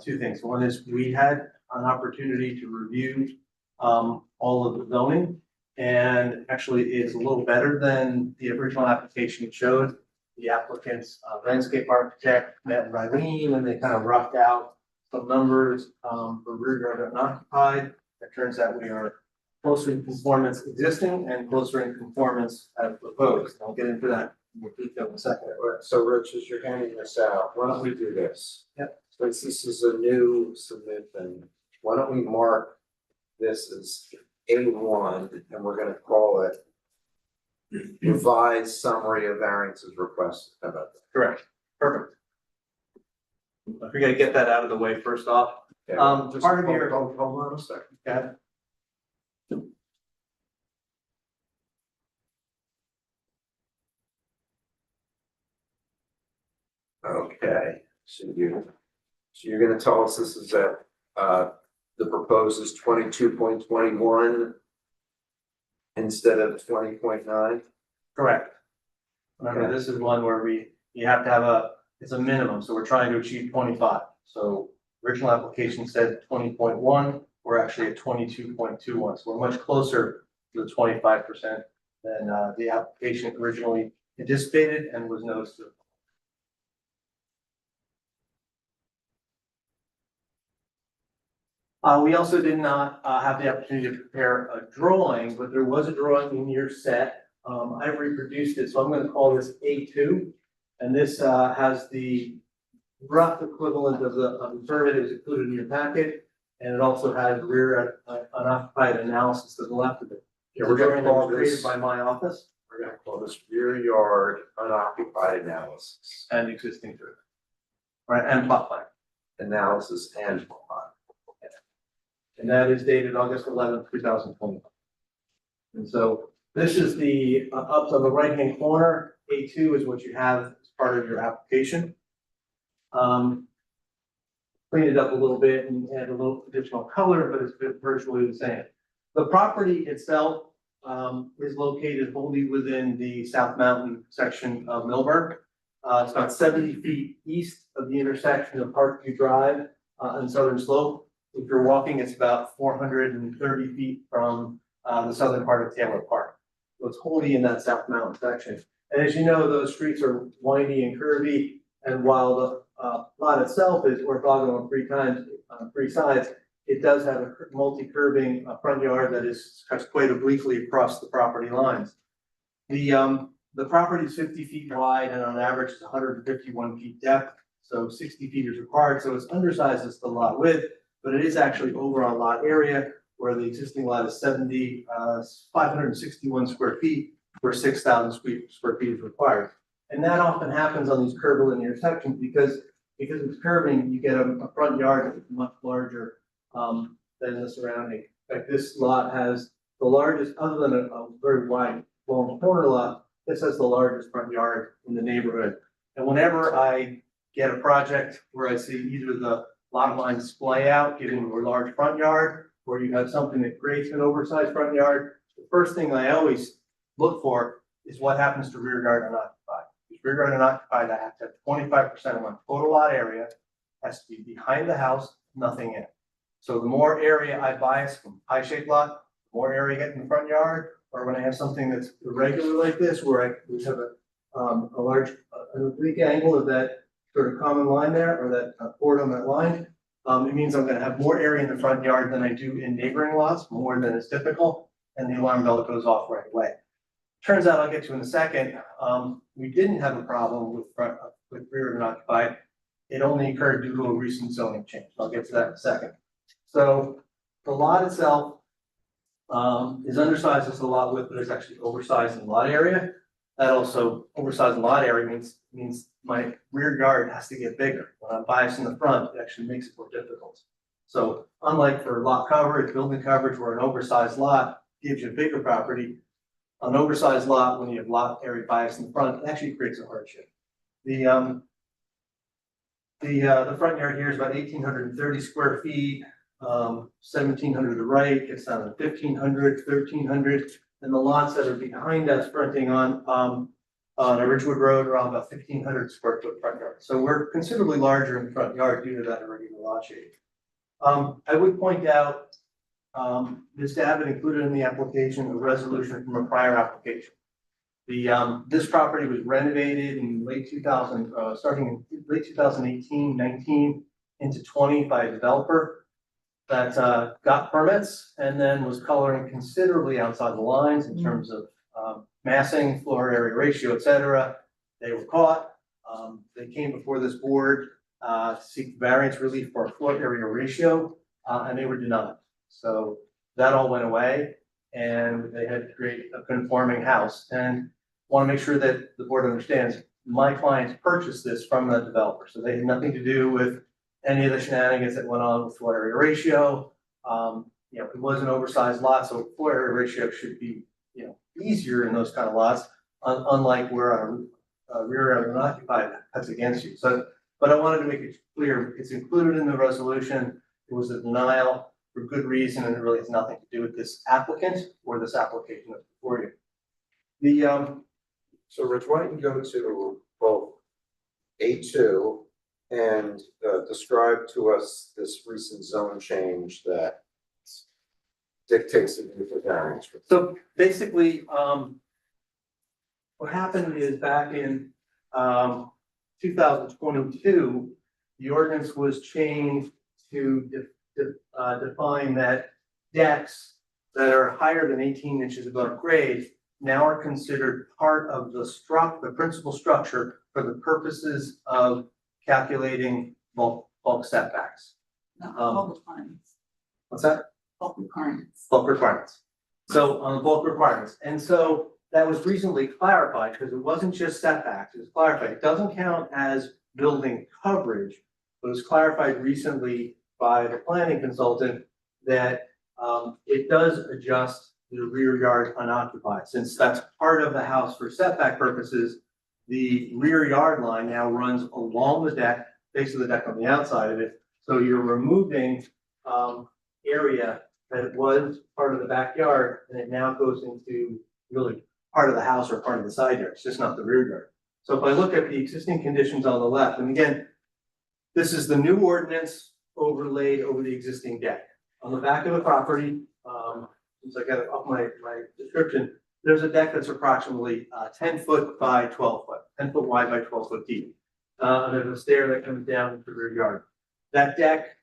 two things. One is we had an opportunity to review all of the zoning, and actually it's a little better than the original application showed. The applicant's landscape architect met with Eileen, and they kind of roughed out some numbers for rear yard unoccupied. It turns out we are closer in conformance existing and closer in conformance as proposed. I'll get into that in more detail in a second. So Rich, as you're handing this out, why don't we do this? Yep. Since this is a new submission, why don't we mark this as A1 and we're gonna call it revised summary of variances requested. How about that? Correct. Perfect. I figured I'd get that out of the way first off. Okay, just Part of your. hold on a second. Okay. Okay, so you're gonna tell us this is at, the proposed is 22.21 instead of 20.9? Correct. Remember, this is one where you have to have it's a minimum, so we're trying to achieve 25. So original application said 20.1, we're actually at 22.21, so we're much closer to the 25% than the application originally anticipated and was noticed. We also did not have the opportunity to prepare a drawing, but there was a drawing in your set. I've reproduced it, so I'm going to call this A2. And this has the rough equivalent of the survey that was included in your packet. And it also has rear unoccupied analysis to the left of it. Yeah, we're gonna call Created this, by my office we're gonna call this rear yard unoccupied analysis. and existing survey. Right, and plot plan. Analysis and plot. And that is dated August 11th, 2020. And so this is the, up on the right-hand corner, A2 is what you have as part of your application. Clean it up a little bit and add a little additional color, but it's virtually the same. The property itself is located wholly within the South Mountain section of Millburn. It's about 70 feet east of the intersection of Parkview Drive and Southern Slope. If you're walking, it's about 430 feet from the southern part of Taylor Park. So it's wholly in that South Mountain section. And as you know, those streets are windy and curvy. And while the lot itself is orthogonal on three sides, it does have a multi-curving front yard that cuts quite obliquely across the property lines. The property is 50 feet wide and on average is 151 feet depth. So 60 feet is required. So it's undersized as the lot width, but it is actually over on lot area where the existing lot is 561 square feet, where 6,000 square feet is required. And that often happens on these curvilinear sections because it's curving, you get a front yard that's much larger than the surrounding. In fact, this lot has the largest, other than a very wide, long corner lot, this has the largest front yard in the neighborhood. And whenever I get a project where I see either the lot lines splay out, giving a large front yard, or you have something that creates an oversized front yard, the first thing I always look for is what happens to rear yard unoccupied. If rear yard unoccupied, I have to have 25% of my total lot area has to be behind the house, nothing in it. So the more area I bias from pie-shaped lot, the more area I get in the front yard, or when I have something that's irregular like this, where we have a large an oblique angle of that sort of common line there, or that chord on that line, it means I'm gonna have more area in the front yard than I do in neighboring lots, more than is typical, and the alarm bell goes off right away. Turns out, I'll get to in a second, we didn't have a problem with rear unoccupied. It only occurred due to a recent zoning change. I'll get to that in a second. So the lot itself is undersized as the lot width, but it's actually oversized in lot area. That also, oversized lot area means my rear yard has to get bigger. When I'm biasing the front, it actually makes it more difficult. So unlike for lot coverage, building coverage, where an oversized lot gives you a bigger property, an oversized lot, when you have lot area bias in the front, it actually creates a hardship. The front yard here is about 1,830 square feet, 1,700 to the right, gets down to 1,500, 1,300. And the lots that are behind us fronting on a Ridgewood Road are all about 1,500 square foot front yard. So we're considerably larger in the front yard due to that irregular lot shape. I would point out, Ms. Abbott included in the application a resolution from a prior application. This property was renovated in late 2000, starting in late 2018, 19 into 20 by a developer that got permits and then was coloring considerably outside the lines in terms of massing, floor area ratio, et cetera. They were caught. They came before this board to seek variance relief for a floor area ratio, and they were denied. So that all went away, and they had to create a conforming house. And want to make sure that the board understands, my clients purchased this from the developer, so they had nothing to do with any of the shenanigans that went on with floor area ratio. It was an oversized lot, so floor area ratio should be, easier in those kind of lots, unlike where a rear area unoccupied, that's against you. So, but I wanted to make it clear, it's included in the resolution. It was a denial for good reason, and it really has nothing to do with this applicant or this application that's before you. So Rich, why don't you go to both A2 and describe to us this recent zone change that dictates the need for variance. So basically, what happened is back in 2022, the ordinance was changed to define that decks that are higher than 18 inches above grade now are considered part of the principal structure for the purposes of calculating bulk setbacks. Bulk requirements. What's that? Bulk requirements. Bulk requirements. So on the bulk requirements. And so that was recently clarified because it wasn't just setbacks, it was clarified. It doesn't count as building coverage, but it was clarified recently by the planning consultant that it does adjust the rear yard unoccupied. Since that's part of the house for setback purposes, the rear yard line now runs along the deck, face of the deck on the outside of it. So you're removing area that was part of the backyard, and it now goes into really part of the house or part of the side yard. It's just not the rear yard. So if I look at the existing conditions on the left, and again, this is the new ordinance overlaid over the existing deck. On the back of the property, since I got it up my description, there's a deck that's approximately 10 foot by 12 foot, 10 foot wide by 12 foot deep. And there's a stair that comes down into the rear yard. That deck,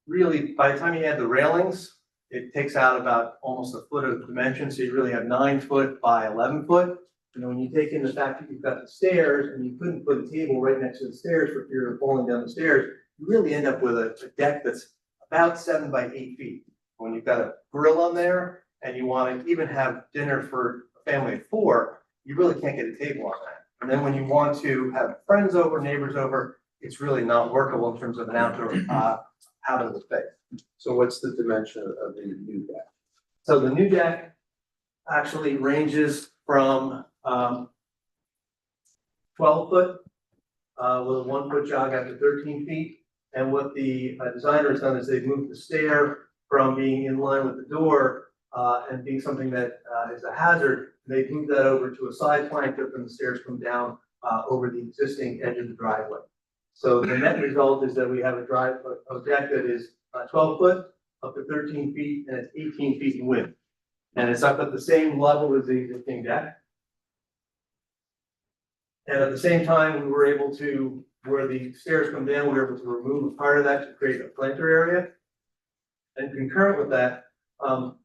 really, by the time you add the railings, it takes out about almost a foot of dimension. So you really have 9 foot by 11 foot. And when you take in the fact that you've got the stairs and you couldn't put a table right next to the stairs for fear of falling down the stairs, you really end up with a deck that's about 7 by 8 feet. When you've got a grill on there and you want to even have dinner for a family of 4, you really can't get a table on that. And then when you want to have friends over, neighbors over, it's really not workable in terms of an outdoor habitable space. So what's the dimension of the new deck? So the new deck actually ranges from 12 foot with a 1 foot jog out to 13 feet. And what the designer has done is they've moved the stair from being in line with the door and being something that is a hazard. They've moved that over to a side plank and the stairs come down over the existing edge of the driveway. So the net result is that we have a deck that is 12 foot up to 13 feet and it's 18 feet in width. And it's up at the same level as the existing deck. And at the same time, we were able to, where the stairs come down, we were able to remove a part of that to create a planter area. And concurrent with that,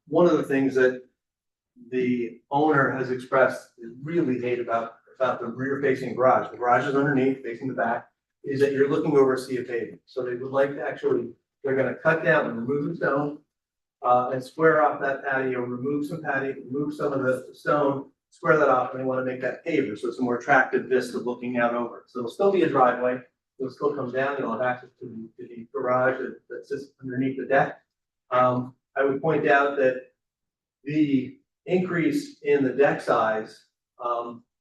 one of the things that the owner has expressed is really hate about the rear facing garage. The garage is underneath, facing the back, is that you're looking over a sea of pavement. So they would like to actually, they're gonna cut down and remove the stone and square off that patio, remove some patio, remove some of the stone square that off and they want to make that paver, so it's a more attractive vista looking out over. So it'll still be a driveway, it'll still come down, you'll have access to the garage that sits underneath the deck. I would point out that the increase in the deck size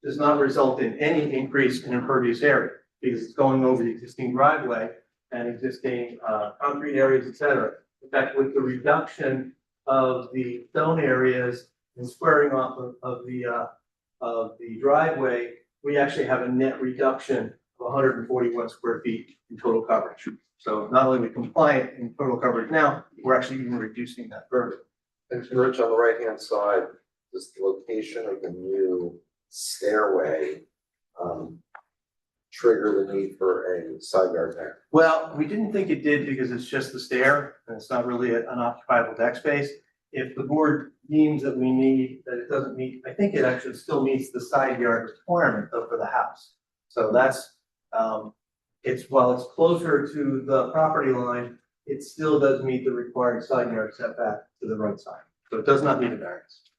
does not result in any increase in impervious area because it's going over the existing driveway and existing concrete areas, et cetera. In fact, with the reduction of the stone areas and squaring off of the driveway, we actually have a net reduction of 141 square feet in total coverage. So not only are we compliant in total coverage now, we're actually even reducing that further. And Rich, on the right-hand side, does the location of the new stairway trigger the need for a side yard deck? Well, we didn't think it did because it's just the stair and it's not really an occupiable deck space. If the board deems that we need, that it doesn't meet, I think it actually still meets the side yard requirement though for the house. So that's, while it's closer to the property line, it still does meet the required side yard setback to the right side. So it does not need a variance.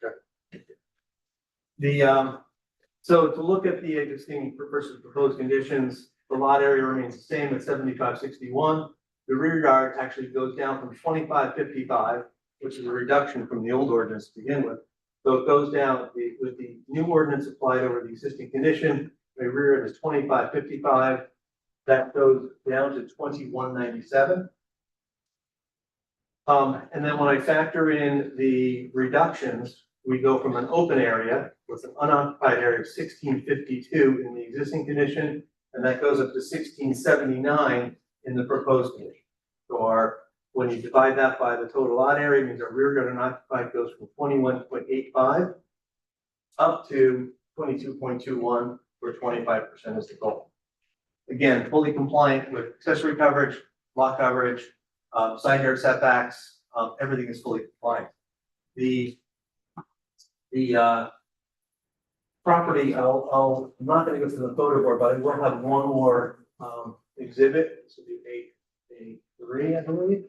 So to look at the existing versus proposed conditions, the lot area remains the same at 7561. The rear yard actually goes down from 2555, which is a reduction from the old ordinance to begin with. So it goes down with the new ordinance applied over the existing condition. The rear yard is 2555. That goes down to 2197. And then when I factor in the reductions, we go from an open area with an unoccupied area of 1652 in the existing condition, and that goes up to 1679 in the proposed condition. So when you divide that by the total lot area, it means our rear yard unoccupied goes from 21.85 up to 22.21, where 25% is the goal. Again, fully compliant with accessory coverage, lot coverage, side yard setbacks, everything is fully compliant. The property, I'm not gonna go to the photo board, but I will have one more exhibit. This will be A3, I believe.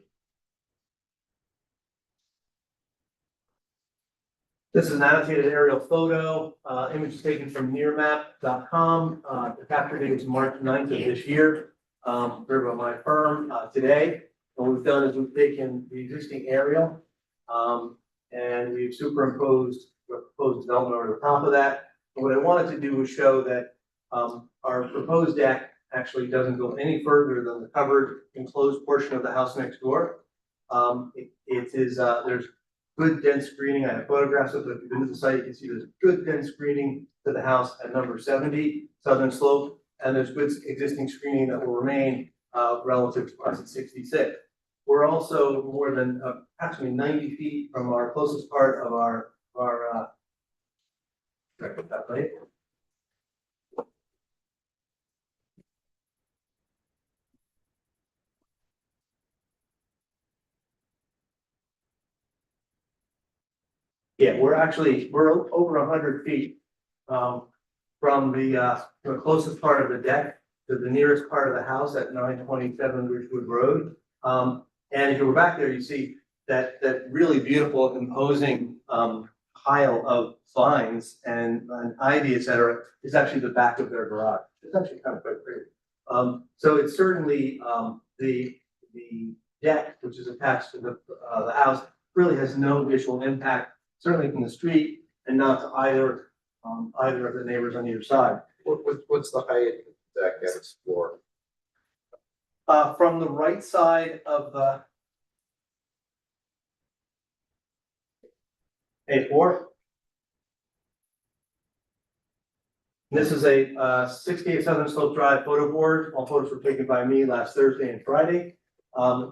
This is an annotated aerial photo, image taken from nearmap.com. The capture date is March 9th of this year, prepared by my firm today. What we've done is we've taken the existing aerial and we've superimposed the proposed development over the top of that. And what I wanted to do was show that our proposed deck actually doesn't go any further than the covered enclosed portion of the house next door. There's good dense screening. I have photographs of it. If you've been to the site, you can see there's good dense screening to the house at number 70 Southern Slope, and there's good existing screening that will remain relative to us at 66. We're also more than actually 90 feet from our closest part of our that right? Yeah, we're over 100 feet from the closest part of the deck to the nearest part of the house at 927 Ridgewood Road. And if you were back there, you see that really beautiful, imposing pile of vines and ivy, et cetera, is actually the back of their garage. It's actually kind of quite pretty. So it's certainly the deck, which is attached to the house, really has no visual impact, certainly from the street, and not to either of the neighbors on either side. What's the height of the deck at its floor? From the right side of the A4. This is a 68 Southern Slope Drive photo board. All photos were taken by me last Thursday and Friday.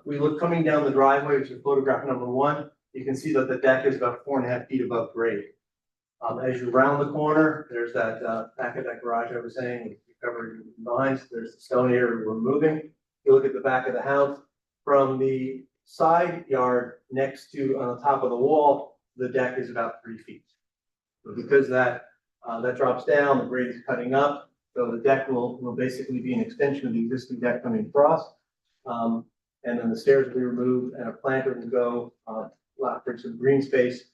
We look coming down the driveway, which is photograph number 1. You can see that the deck is about 4.5 feet above grade. As you round the corner, there's that back of that garage I was saying, covered in vines. There's the stone area we're moving. You look at the back of the house, from the side yard next to on the top of the wall, the deck is about 3 feet. So because that drops down, the grade is cutting up. So the deck will basically be an extension of the existing deck coming across. And then the stairs will be removed and a planter will go for some green space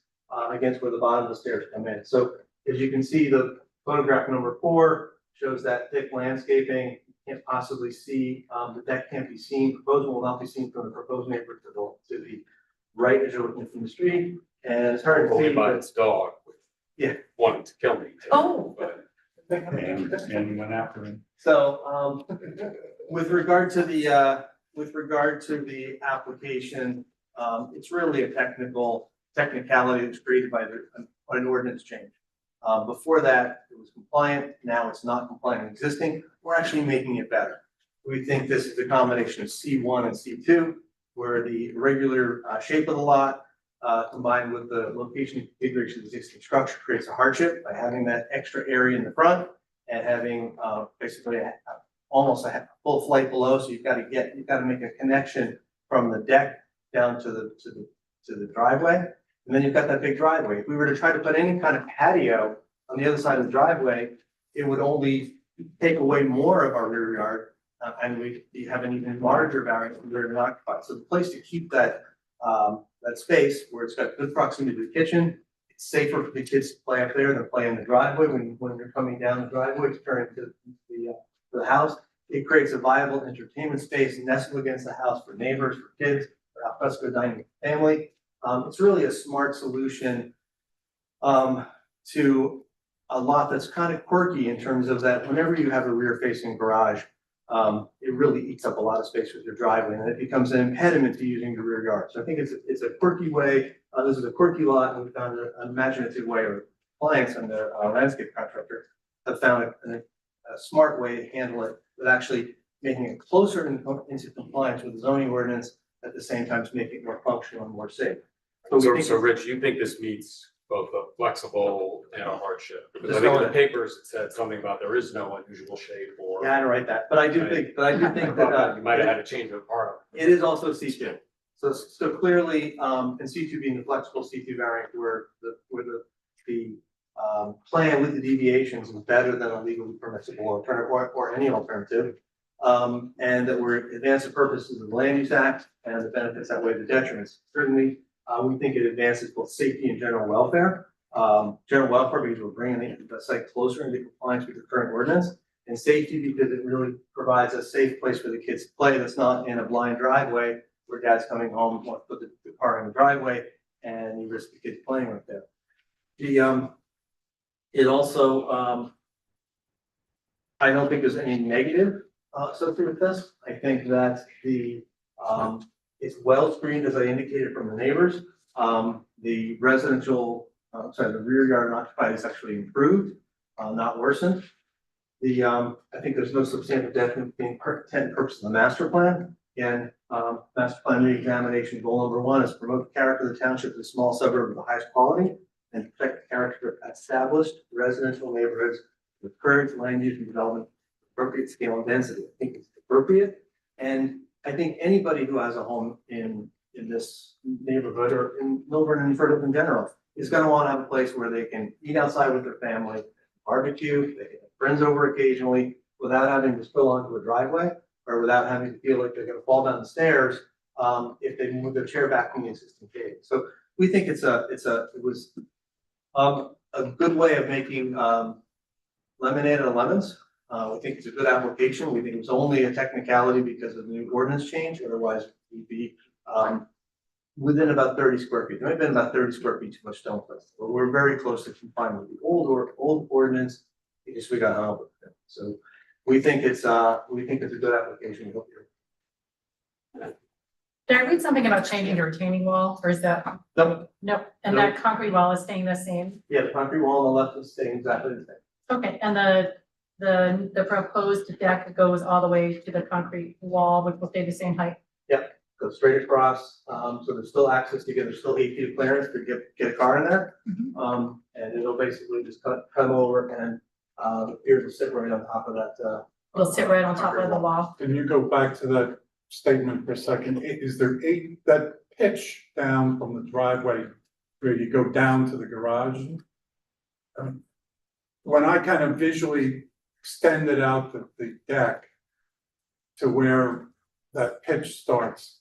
against where the bottom of the stairs come in. So As you can see, the photograph number 4 shows that thick landscaping. You can't possibly see, the deck can't be seen, proposal will not be seen from the proposed neighbor to the right as you're looking from the street. And it's hard to Only see, by but its dog. Yeah. Wanting to kill me. too, Oh. but- And went after him. so, with regard to the application, it's really a technicality that's created by an ordinance change. Before that, it was compliant, now it's not compliant existing, we're actually making it better. We think this is a combination of C1 and C2, where the irregular shape of the lot combined with the location and configuration of the existing structure creates a hardship by having that extra area in the front and having basically almost a full flight below, so you've got to make a connection from the deck down to the driveway. And then you've got that big driveway. If we were to try to put any kind of patio on the other side of the driveway, it would only take away more of our rear yard, and we have an even larger variance than we're occupied. So the place to keep that space where it's got good proximity to the kitchen, it's safer for the kids to play up there than play in the driveway when they're coming down the driveway to turn into the house. It creates a viable entertainment space nestled against the house for neighbors, for kids, for alfresco dining family. It's really a smart solution to a lot that's kind of quirky in terms of that whenever you have a rear facing garage, it really eats up a lot of space with your driveway and it becomes an impediment to using the rear yard. So I think it's a quirky way, this is a quirky lot and we found an imaginative way, or clients and the landscape contractor have found a smart way to handle it, but actually making it closer into compliance with the zoning ordinance at the same time to make it more functional and more safe. So Rich, you think this meets both a flexible and a hardship? Because I Just think in going- the papers, it said something about there is no unusual shape or. Yeah, I didn't write that, but I do think I that, thought You might have had to change a part of it. it is also C2. So clearly, and C2 being the flexible C2 variant where the plan with the deviations is better than a legally permissible alternative or any alternative. And that we're advancing the purposes of the Land Use Act and the benefits outweigh the detriments. Certainly, we think it advances both safety and general welfare. General welfare because we're bringing the site closer into compliance with the current ordinance, and safety because it really provides a safe place for the kids to play that's not in a blind driveway where dad's coming home, wants to put the car in the driveway, and you risk the kids playing right there. It also, I don't think there's any negative associated with this. I think that it's well screened, as I indicated from the neighbors. The residential, the rear yard unoccupied is actually improved, not worsened. I think there's no substantive detriment being intent and purpose of the master plan. Again, master plan reexamination goal number 1 is promote the character of the township as a small suburb of the highest quality and protect the character of established residential neighborhoods with current land use and development, appropriate scale and density. I think it's appropriate. And I think anybody who has a home in this neighborhood or in Milburn and Frederick in general is going to want to have a place where they can eat outside with their family, barbecue, they can have friends over occasionally without having to spill onto a driveway or without having to feel like they're going to fall down the stairs if they move their chair back from the existing cave. So we think it was a good way of making lemonade out of lemons. We think it's a good application. We think it was only a technicality because of the new ordinance change. Otherwise, we'd be within about 30 square feet. There might have been about 30 square feet too much stone placed, but we're very close to complying with the old ordinance. Because we got hung with it. So we think it's a good application. We hope you're. Did I read something about changing the retaining wall, or is that? Nope. Nope, and that concrete wall is staying the same? Yeah, the concrete wall on the left is staying exactly the same. Okay, and the proposed deck goes all the way to the concrete wall, which will stay the same height? Go straight across, so there's still access to there's still 8 feet of clearance to get a car in there. And it'll basically just come over and the piers will sit right on top of that. It'll sit right on top of the wall. Can you go back to that statement for a second? Is there that pitch down from the driveway where you go down to the garage? When I kind of visually extended out the deck to where that pitch starts,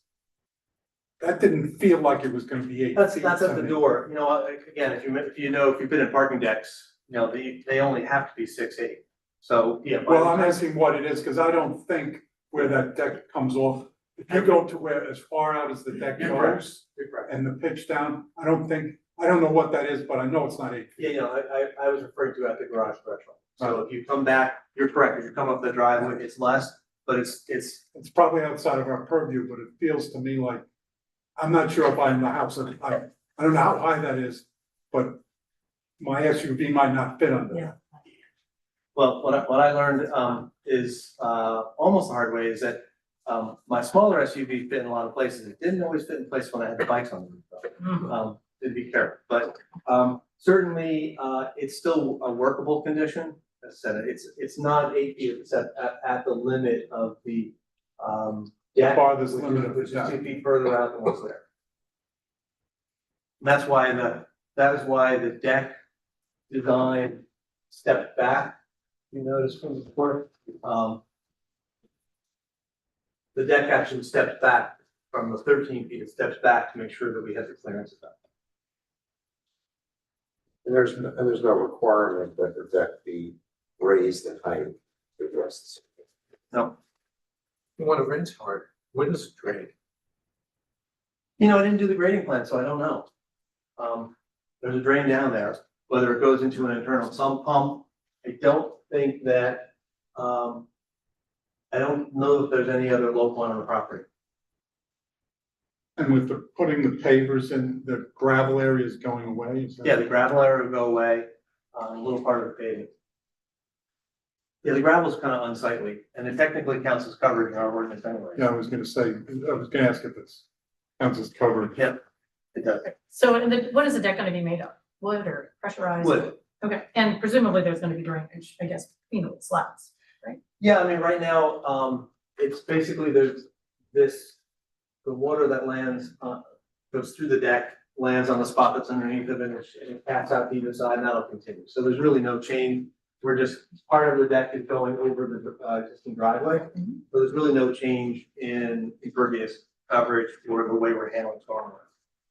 that didn't feel like it was going to be 8 feet. That's at the door. You know, again, if you've been in parking decks, you know, they only have to be 6'8". So, yeah. by Well, the I'm time- asking what it is, because I don't think where that deck comes off, if you go to where, as far out as the deck You're correct. goes You're correct. and the pitch down, I don't know what that is, but I know it's not 8 feet. Yeah, I was referring to at the garage threshold. So if you come back, you're correct, if you come up the driveway, it's less, but it's It's probably outside of our purview, but it feels to me like, I'm not sure if I'm in the house, I don't know how high that is, but my SUV might not fit under that. well, what I learned, is, almost the hard way is that, my smaller SUV fit in a lot of places. It didn't always fit in place when I had the bikes on the roof, though. To be careful, but, certainly, it's still a workable condition. As I said, it's not 8 feet, it's at the limit of the, deck, Farthest which limit is, of the which is deck. 2 feet further out than what's there. And that is why the deck design stepped back, you notice from the corner. The deck actually steps back from the 13 feet, it steps back to make sure that we have the clearance of that. And there's no requirement that the deck be raised in height to address this. No, When it rains hard, when does it drain? you know, I didn't do the grading plan, so I don't know. There's a drain down there, whether it goes into an internal sump pump. I don't think that, I don't know if there's any other low point on the property. And with the putting the pavers in, the gravel area is going away, is that? Yeah, the gravel area will go away, a little part of the pavement. Yeah, the gravel's kind of unsightly, and it technically counts as coverage in our ordinance anyway. Yeah, I was gonna ask if it's counts as covered. Yeah, it does. So, and then what is the deck gonna be made of? Wood or pressurized? Wood. Okay, and presumably there's gonna be drainage, I guess, between the slats, right? Yeah, I mean, right now, it's basically there's this, the water that lands, goes through the deck, lands on the spot that's underneath of it, and it passes out to either side, and that'll continue. So there's really no change. We're just, part of the deck is going over the, existing driveway. So there's really no change in impervious coverage or the way we're handling stormwater.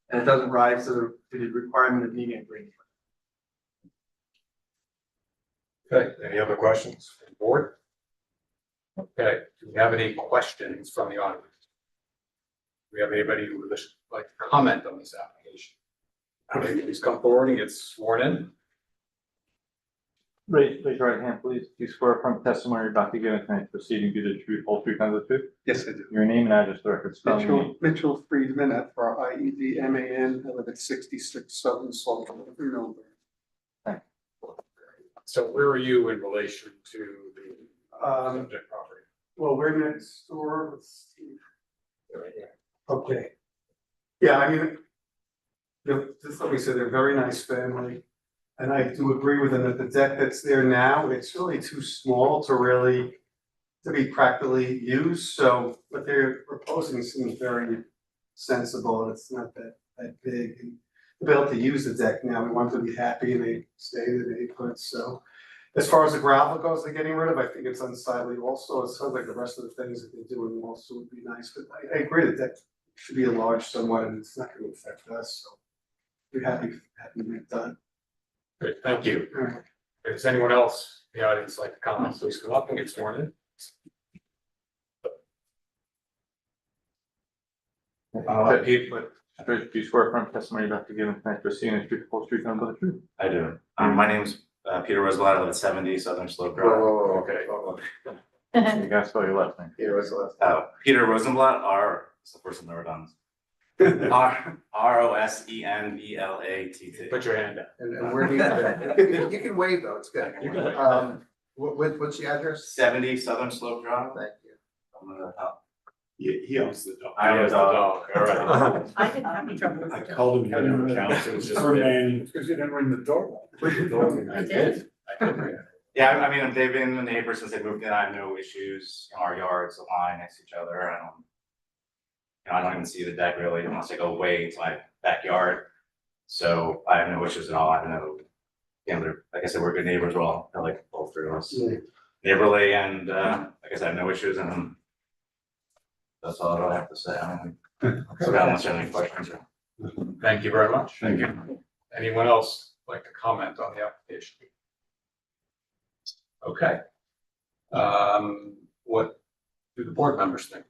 And it doesn't rise to the requirement of needing a green. Okay, any other questions from the board? Okay, do we have any questions from the audience? Do we have anybody who would like to comment on this application? Okay, please come forward and get sworn in. Raise your right hand, please. Do you swear from testimony you're about to give in tonight's proceeding be the truth, whole truth, and the truth? Yes, I do. Your name and address, the record, spelling your name. Mitchell Friedman, F-R-I-E-D-M-A-N, I live at 66 Southern Slope, Millburn. So where are you in relation to the subject property? Well, we're next door, let's see. Okay. Yeah, I mean, just like we said, they're a very nice family. And I do agree with them that the deck that's there now, it's really too small to be practically used. So what they're proposing seems very sensible. It's not that big. And to be able to use the deck now, we want them to be happy and they stay the neighborhood. So as far as the gravel goes, they're getting rid of, I think it's unsightly also. It sounds like the rest of the things that they're doing also would be nice. But I agree that that should be enlarged somewhat and it's not going to affect us. So we're happy having it done. Great, thank you. Does anyone else in the audience like to comment? Please come up and get sworn in. Pete, do you swear from testimony you're about to give in tonight's proceeding the truth, whole truth, and the truth? I do. My name's Peter Roosevelt. I live at 70 Southern Slope Drive. Okay. You gotta spell your last name. Here was the last. Oh, Peter Rosenblatt, it's the first one never done. Rosenblatt. Put your hand up. And where do you can wave though, it's good. You can wave. What's the address? 70 Southern Slope Drive. Thank you. I'm gonna help. He owns the dog. I own the dog. All right. I didn't have any trouble with I it. called him, he had no account, it was just for me. Because you didn't ring the doorbell. I did. Yeah, I mean, they've been the neighbors since they moved in. I have no issues. Our yards lie next to each other. I don't even see the deck really unless I go way into my backyard. So I have no issues at all. I have no, like I said, we're good neighbors. We're all, like both three of us. Neighborly and, like I said, I have no issues and that's all I have to say. I don't unless you have any questions. Thank you very much. Thank you. Anyone else like to comment on the application? Okay. What do the board members think?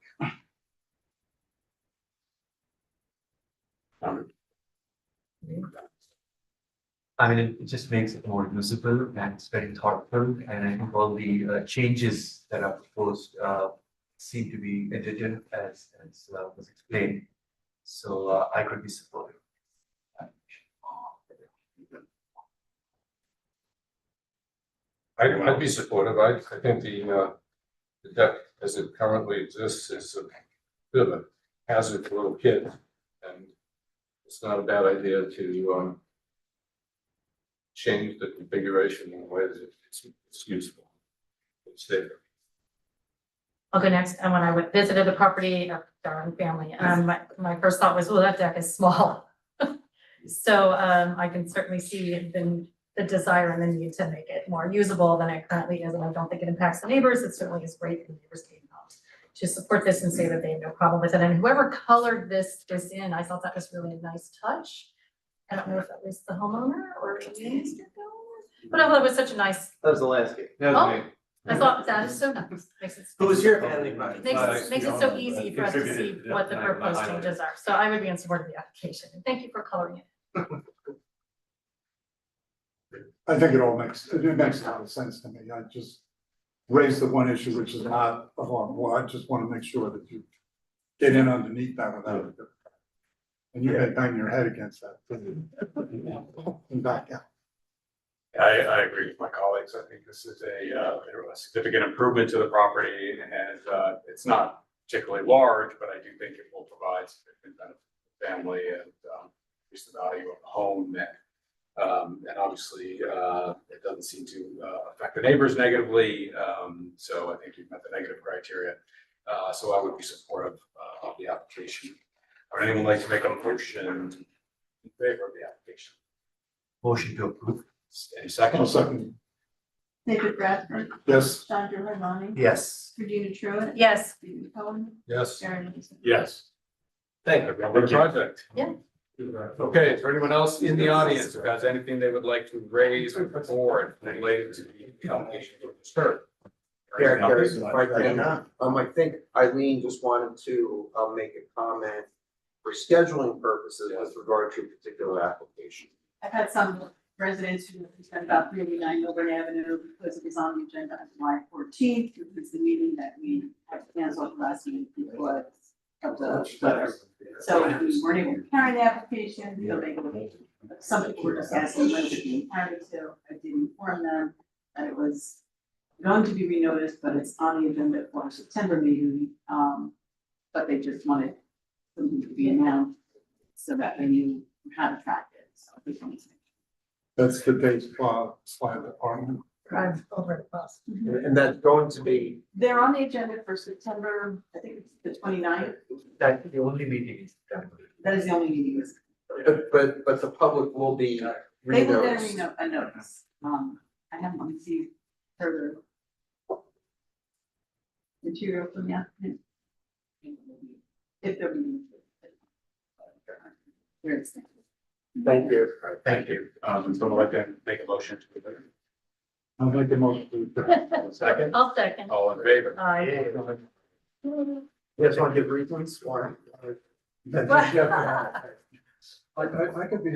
I mean, it just makes it more usable and it's very thoughtful, and I think all the changes that are proposed seem to be intelligent as was explained. So I could be supportive. I'd be supportive. I think the deck as it currently exists is a bit of a hazard for little kids. And it's not a bad idea to change the configuration in a way that it's useful. It's safer. I'll go next. And when I visited the property of our own family, my first thought was, oh, that deck is small. So I can certainly see the desire and the need to make it more usable than it currently is, and I don't think it impacts the neighbors. It certainly is great for the neighbors to support this and say that they have no problem with it. And whoever colored this in, I thought that was really a nice touch. I don't know if that was the homeowner or the landscape owner, but I thought it was such a nice. That was the landscape. Oh, I thought that is so nice. It was your family project. Makes it so easy for us to see what the proposed changes are. So I would be in support of the application. And thank you for coloring it. I think it makes a lot of sense to me. I just raised the one issue, which is not a harm. Well, I just want to make sure that you get in underneath that without it. And you may bang your head against that. And back out. I agree with my colleagues. I think this is a significant improvement to the property, and it's not particularly large, but I do think it will provide significant benefit to the family and increase the value of the home. And obviously, it doesn't seem to affect the neighbors negatively. So I think you've met the negative criteria. So I would be supportive of the application. Would anyone like to make a motion in favor of the application? Motion to approve. Any second? I'll second. David Bradford, Yes. Chandra Harmani. Yes. Regina Truitt. Yes. Stephen Cohen. Yes. Aaron Anderson. Yes. Thank you. Good project. Yeah. Okay, is there anyone else in the audience who has anything they would like to raise with the board related to the application for the skirt? Derek, if I can, I think Eileen just wanted to make a comment for scheduling purposes with regard to a particular application. I've had some residents who have concerned about 389 Milburn Avenue because it was on the agenda on July 14th, which was the meeting that we had canceled last week because of the weather. So we weren't able to carry the application, so they were, some people were just asking when it was being carried to. I did inform them that it was going to be renoticed, but it's on the agenda for our September meeting. But they just wanted something to be announced so that they knew how to track it. So I just wanted to make That's the date slide department. Drive over the bus. And that's going to be. They're on the agenda for September, I think it's the 29th. That's the only meeting in September. That is the only meeting this. But the public will be They will get renoticed. a notice. I haven't received further material from the applicant. If they're being. Where it's. Thank you. All right, thank you. Someone like to make a motion to adjourn? I'll make a motion. Second? I'll second. All in favor? Aye. You guys want to give reasons or? I could be